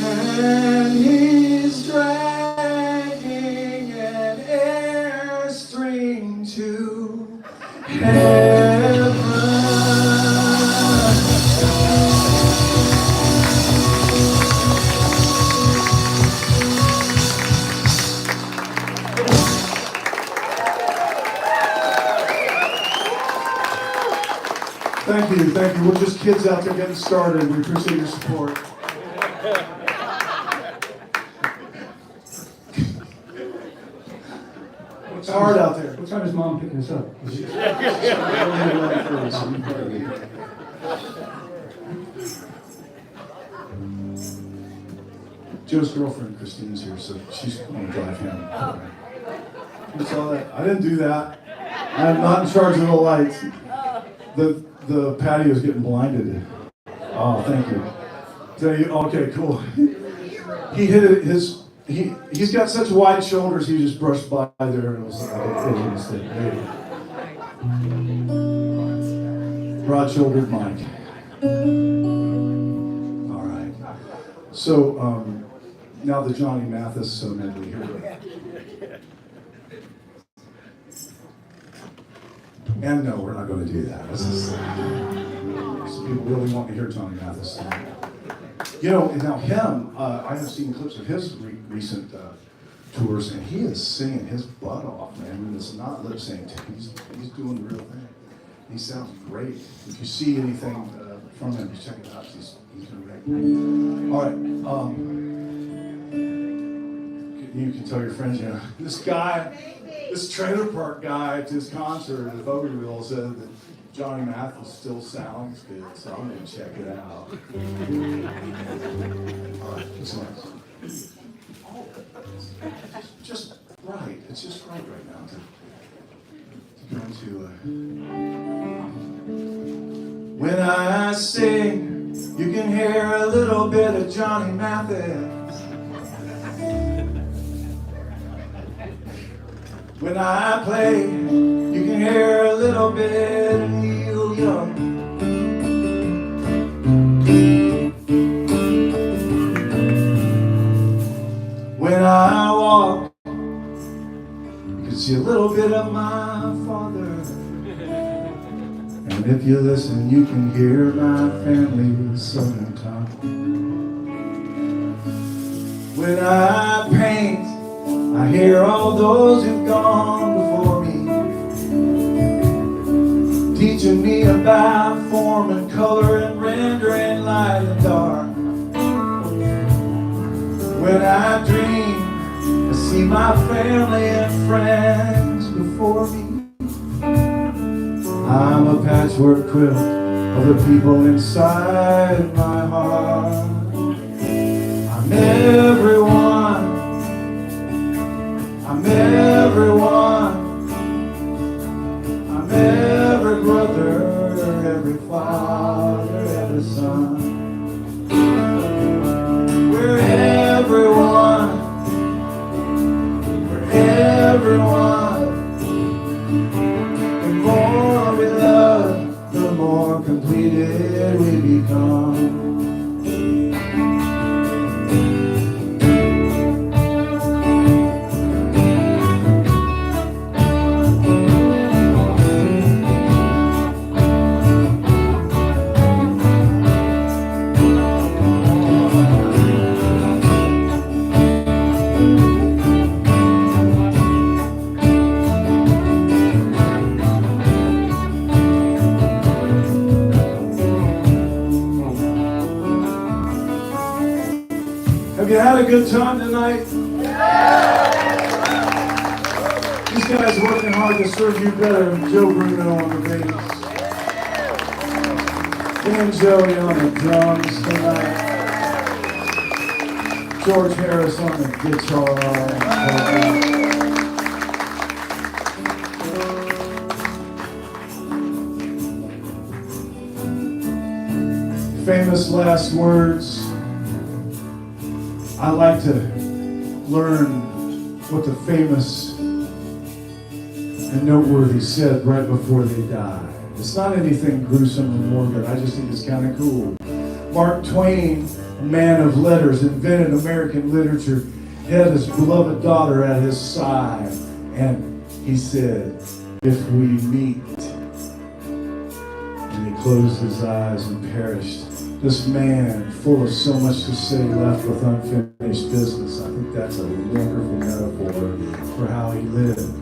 and he's dragging an airstream to heaven. Thank you. We're just kids out there getting started. We appreciate your support. It's hard out there. What time is Mom picking us up? Joe's girlfriend Christine's here, so she's going to drive him. You saw that? I didn't do that. I'm not in charge of the lights. The patio's getting blinded. Oh, thank you. Okay, cool. He hit it. He's got such wide shoulders. He just brushed by there, and it was a mistake. Broad-shouldered Mike. All right. So now the Johnny Mathis medley here. And no, we're not going to do that. This is, some people really want to hear Johnny Mathis. You know, and now him, I have seen clips of his recent tours, and he is singing his butt off, man. And it's not lip synced. He's doing the real thing. He sounds great. If you see anything from him, just check it out. He's doing great. All right. You can tell your friends, you know, this trailer park guy at this concert at Fogartyville said that Johnny Mathis still sounds good, so I'm going to check it out. All right, what's next? Just right. It's just right now to go into. When I sing, you can hear a little bit of Johnny Mathis. When I play, you can hear a little bit of Neil Young. When I walk, you can see a little bit of my father. And if you listen, you can hear my family's southern tongue. When I paint, I hear all those who've gone before me, teaching teaching me about form and color and rendering light and dark. When I dream, I see my family and friends before me. I'm a patchwork quilt of the people inside my heart. I'm everyone. I'm everyone. I'm every brother, every father, every son. We're everyone. We're everyone. The more we love, the more completed we become. Have you had a good time tonight? These guys working hard to serve you better. Joe Bruno on the bass. Dan Joey on the drums tonight. George Harris on the guitar. Famous last words. I like to learn what the famous and noteworthy said right before they died. It's not anything gruesome or morbid. I just think it's kind of cool. Mark Twain, a man of letters, invented American literature, had his beloved daughter at his side, and he said, "If we meet," and he closed his eyes and perished. This man, full of so much to say, left with unfinished business. I think that's a wonderful metaphor for how he lived.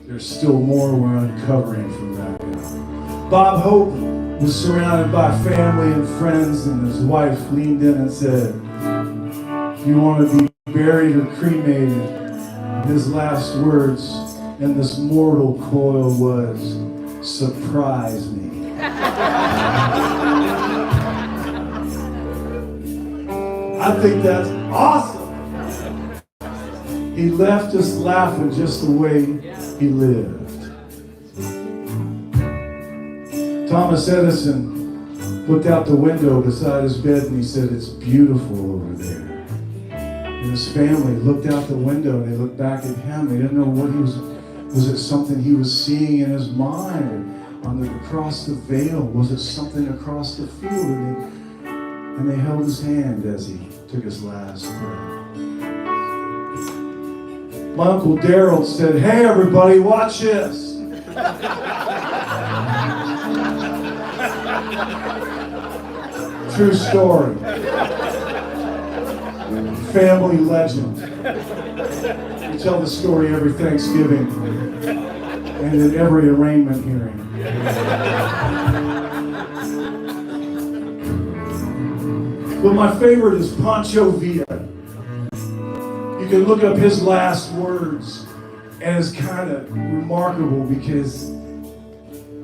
There's still more we're uncovering from that guy. Bob Hope was surrounded by family and friends, and his wife leaned in and said, "You want to be buried or cremated?" His last words in this mortal coil was, "Surprise me." I think that's awesome. He left us laughing just the way he lived. Thomas Edison looked out the window beside his bed and he said, "It's beautiful over there." And his family looked out the window and they looked back at him. They didn't know what he was it something he was seeing in his mind across the veil? Was it something across the field? And they held his hand as he took his last breath. My Uncle Daryl said, "Hey everybody, watch this." True story. Family legend. We tell the story every Thanksgiving and at every arraignment hearing. But my favorite is Pancho Villa. You can look up his last words, and it's kind of remarkable because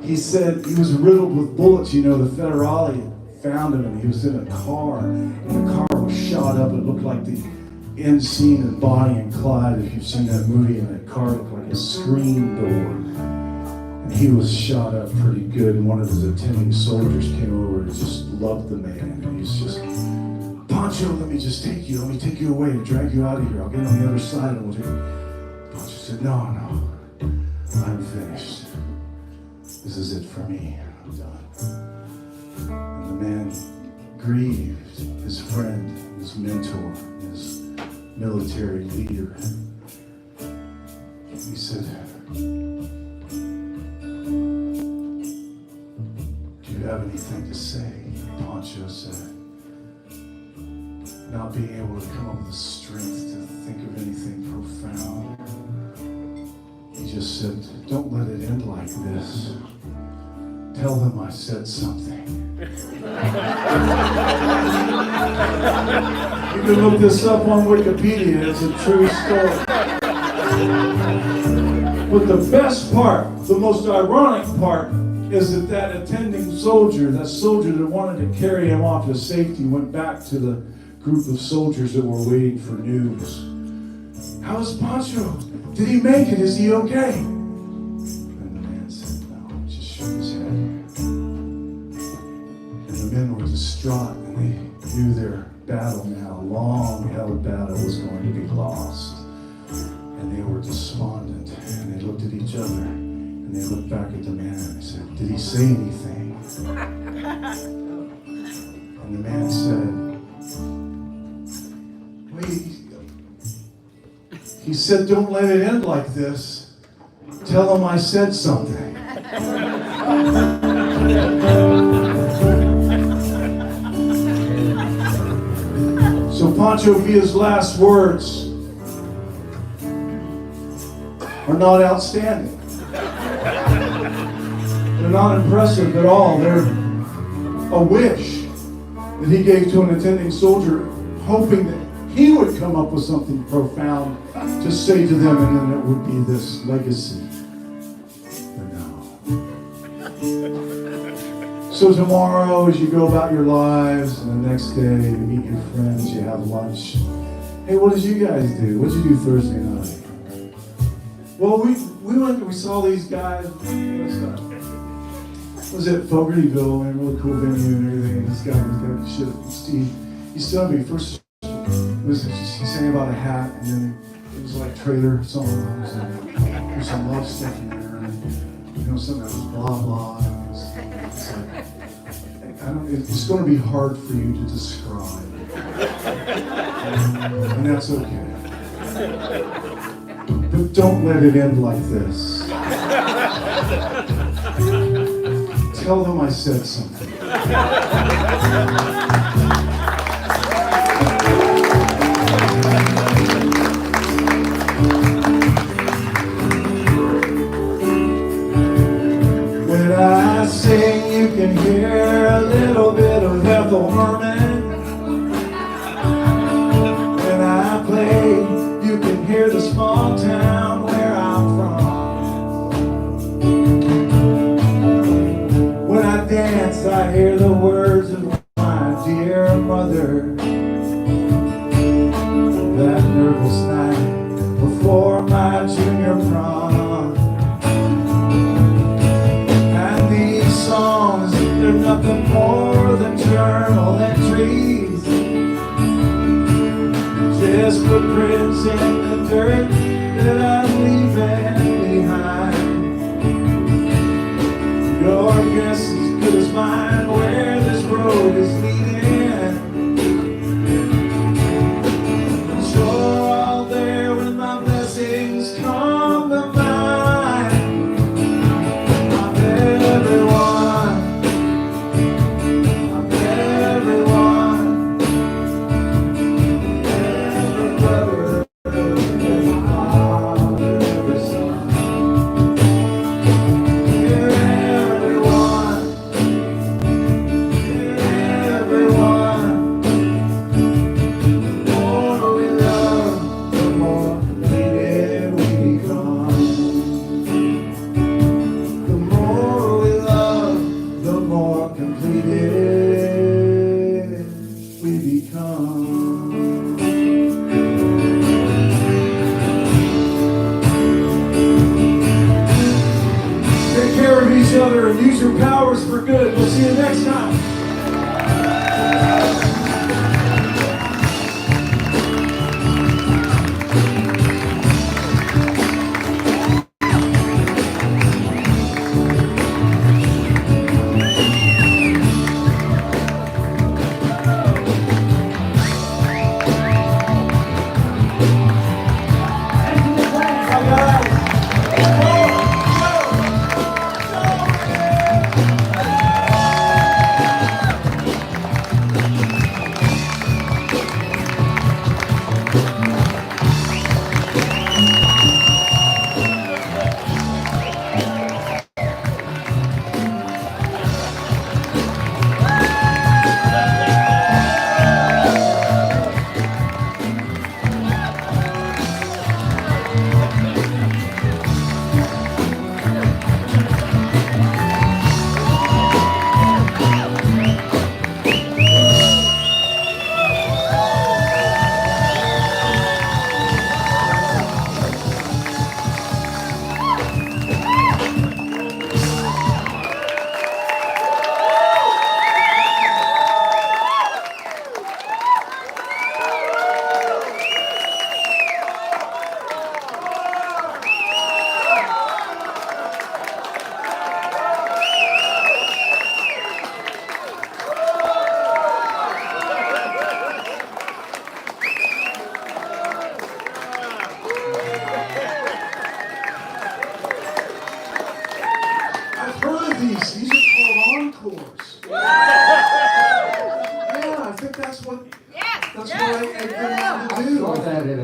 he said he was riddled with bullets. You know, the Federale found him, and he was in a car, and the car was shot up. It looked like the end scene of Bonnie and Clyde, if you've seen that movie, and that car looked like a screen door. And he was shot up pretty good, and one of his attending soldiers came over and just loved the man. And he's just, "Pancho, let me take you away and drag you out of here. I'll get on the other side and we'll take you." Pancho said, No, I'm finished. This is it for me. I'm done. And the man grieved his friend, his mentor, his military leader. He said, "Do you have anything to say?" Pancho said, "Not being able to come up with the strength to think of anything profound." He just said, "Don't let it end like this. Tell them I said something. You can look this up on Wikipedia. It's a true story. But the best part, the most ironic part, is that attending soldier, that soldier that wanted to carry him off to safety, went back to the group of soldiers that were waiting for news. How's Pancho? Did he make it? Is he okay? And the man said no, just shook his head. And the men were distraught, and they knew their battle now, long-held battle, was going to be lost. And they were despondent, and they looked at each other, and they looked back at the man, and they said, did he say anything? And the man said, wait, he said, don't let it end like this. Tell him I said something. So Pancho Villa's last words are not outstanding. They're not impressive at all. They're a wish that he gave to an attending soldier, hoping that he would come up with something profound to say to them, and then it would be this legacy. But no. So tomorrow, as you go about your lives, and the next day, you meet your friends, you have lunch. Hey, what did you guys do? What did you do Thursday night? Well, we went, we saw these guys. Was at Fogartyville, and a really cool venue and everything. And this guy was shit. Steve, he told me first. He sang about a hat, and then it was like trailer songs, and there's some love stuff in there, and something that was blah blah. And it's going to be hard for you to describe, and that's okay. But don't let it end like this. Tell them I said something. When I sing, you can hear a little bit of Ethel Merman. When I play, you can hear the small town where I'm from. When I dance, I hear the words of my dear mother. That nervous night before my junior prom. And these songs, they're nothing more than journal entries. Just footprints in the dirt that I'm leaving behind. Your guess is as good as mine where this road is leading. Sure, all there when my blessings come to mind. I'm everyone. I'm everyone. Every brother, every father, every son. You're everyone.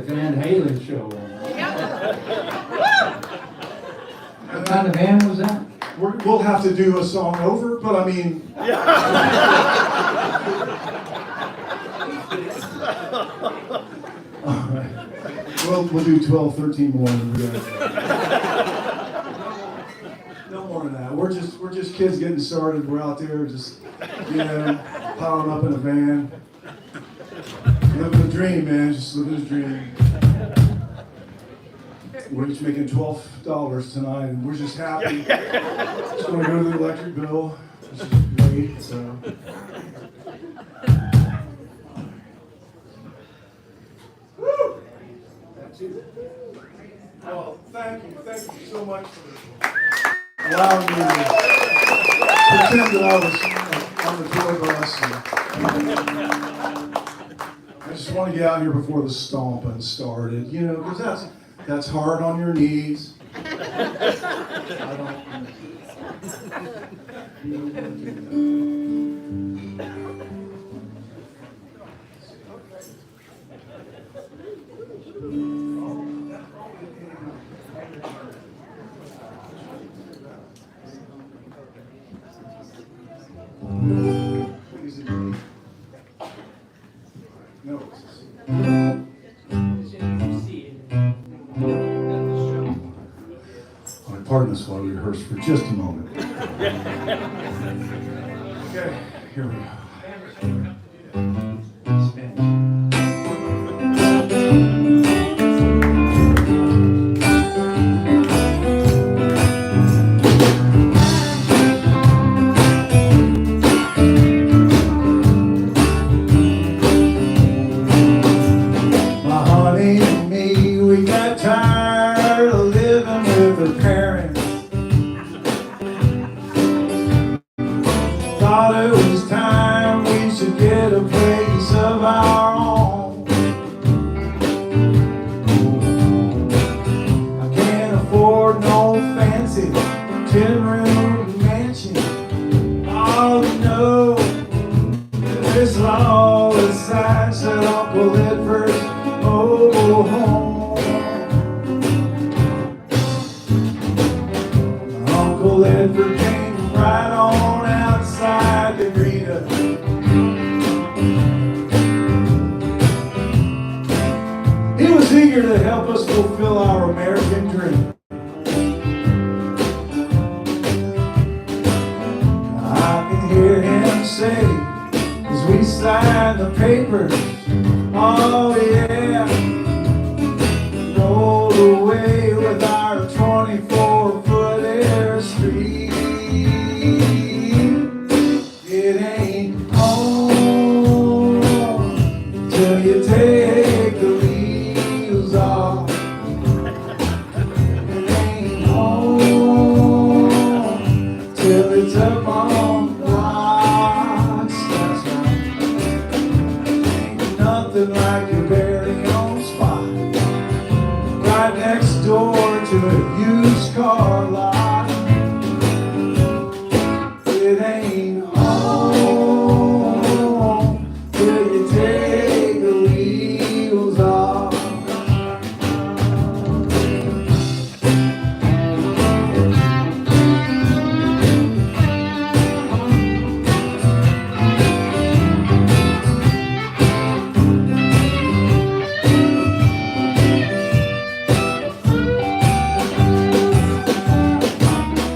Van Halen show. What kind of van was that? We'll have to do a song over, but I mean. All right. We'll do 12, 13 more. No more than that. We're just kids getting started. We're out there just, piling up in a van. Living the dream, man. Just living the dream. We're each making $12 tonight, and we're just happy. Just going to go to the electric bill, which is great. So. Woo! That's it. Well, thank you so much for allowing me to pretend that I was on the tour bus. I just want to get out here before the stomping started, because that's hard on your knees. I don't. No. Pardon us while we rehearse for just a moment. Okay, here we go. My honey and me, we got tired of living with her parents. Thought it was time we should get a place of our own. I can't afford no fancy 10-room mansion. All you know, this law is signed, said Uncle Edward's mobile home. Uncle Edward came right on outside to greet us. He was eager to help us fulfill our American dream. I can hear him say, as we sign the papers, oh yeah, roll away with our 24-foot Airstream. It ain't home till you take the wheels off. It ain't home till it's up on the rocks. That's right. Ain't nothing like your very own spot, right next door to a used car lot. It ain't home till you take the wheels off.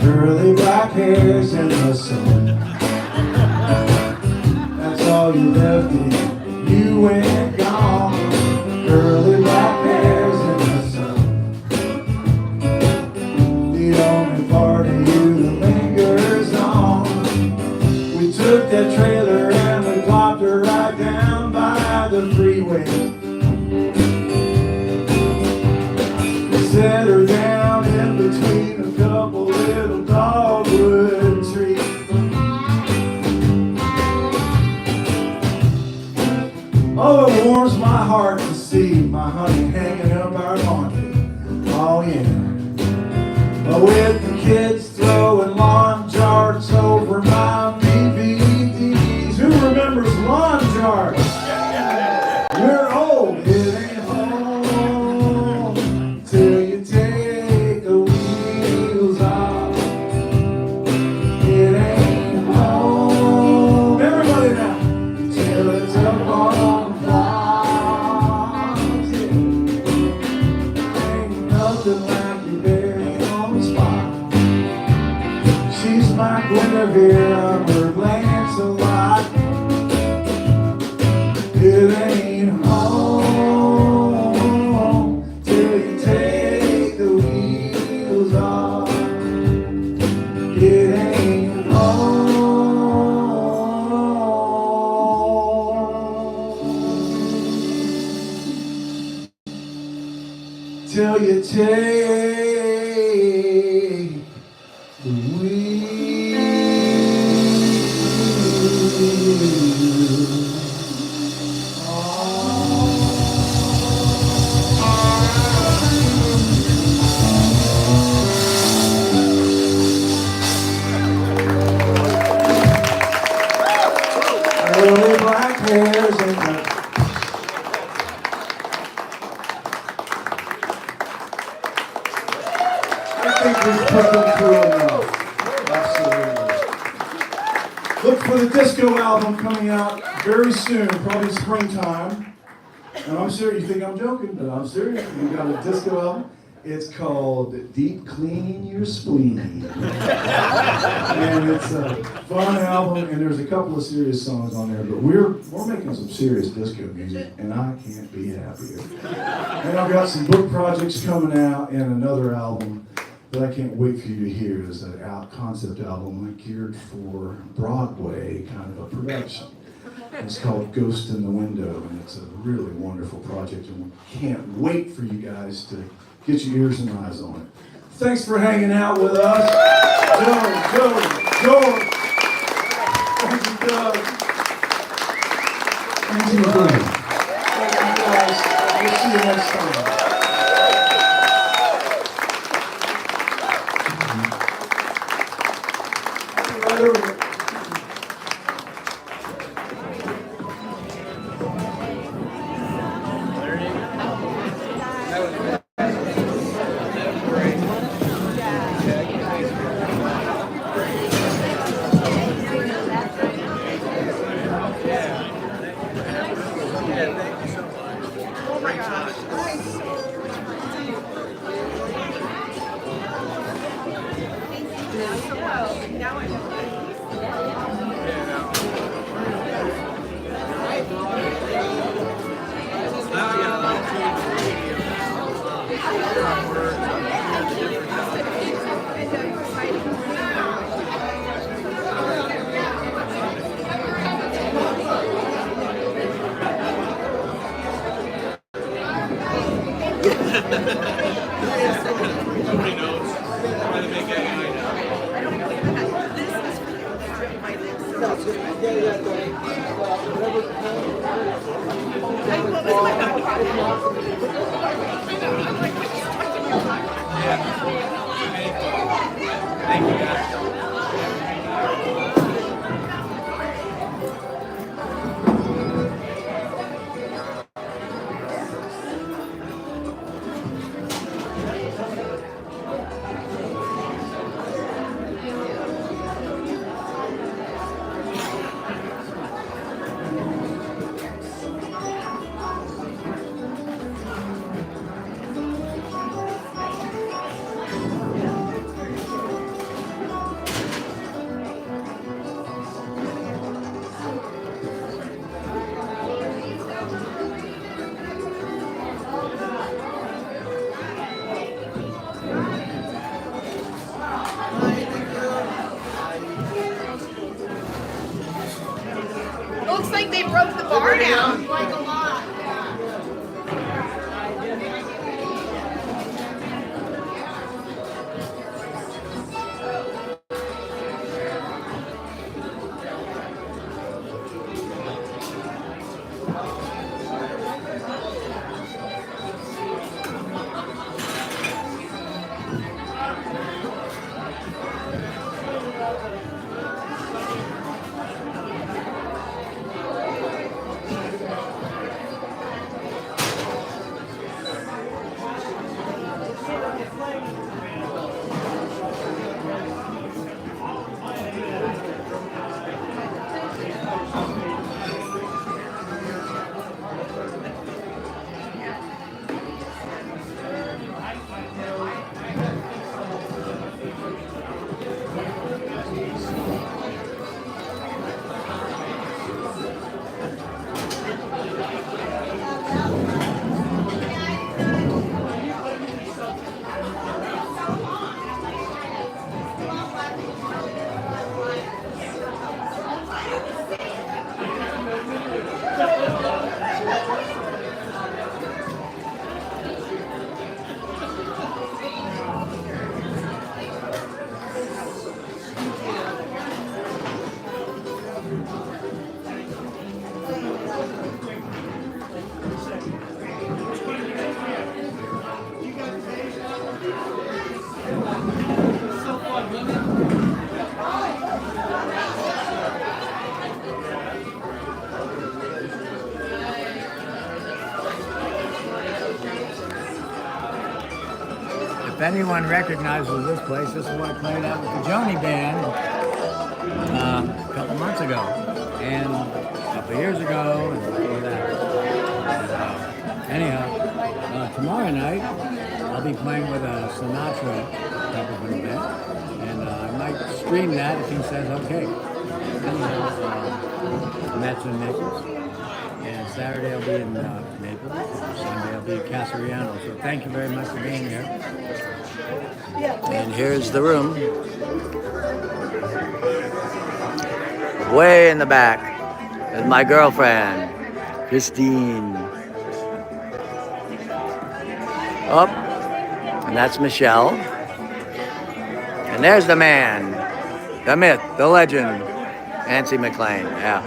Curly black hairs in the sun. That's all you left in. You went gone. Curly black hairs in the sun. The only part of you that lingers on. We took that trailer and we plopped her right down by the freeway. We set her down in between a couple little dogwood trees. Oh, it warms my heart to see my honey hanging up our laundry. Oh yeah. But with the kids throwing lawn charts over my DVDs. Who remembers lawn charts? We're old. It ain't home Until you take the wheel. Early black hairs and the I think we've put them through enough. Absolutely. Look for the disco album coming out very soon, probably springtime. And I'm serious, you think I'm joking, but I'm serious. We've got a disco album. It's called Deep Cleaning Your Spleen. And it's a fun album, and there's a couple of serious songs on there, but we're making some serious disco music, and I can't be happier. And I've got some book projects coming out and another album that I can't wait for you to hear. It's an concept album geared for Broadway kind of a production. It's called Ghost in the Window, and it's a really wonderful project, and we can't wait for you guys to get your ears and eyes on it. Thanks for hanging out with us. George. Thank you, Doug. Antsy McLain. Thank you, guys. We'll see you next time. Right over here. Looks like they broke the bar down like a lot. if anyone recognizes this place, this is what I played at with the Joni Band a couple months ago, and a couple years ago, and before that. Anyhow, tomorrow night I'll be playing with a Sinatra type of an event, and I might stream that if he says okay. Anyhow, Mets in Naples, and Saturday I'll be in Naples, Sunday I'll be in Casariano. So thank you very much for being here. And here's the room. Way in the back is my girlfriend, Christine. Up, and that's Michelle. And there's the man, the myth, the legend, Antsy McLain. Yeah.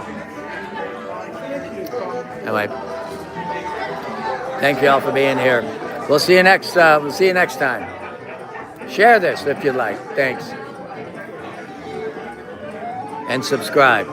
Anyway, thank you all for being here. We'll see you next. We'll see you next time. Share this if you'd like. Thanks. And subscribe.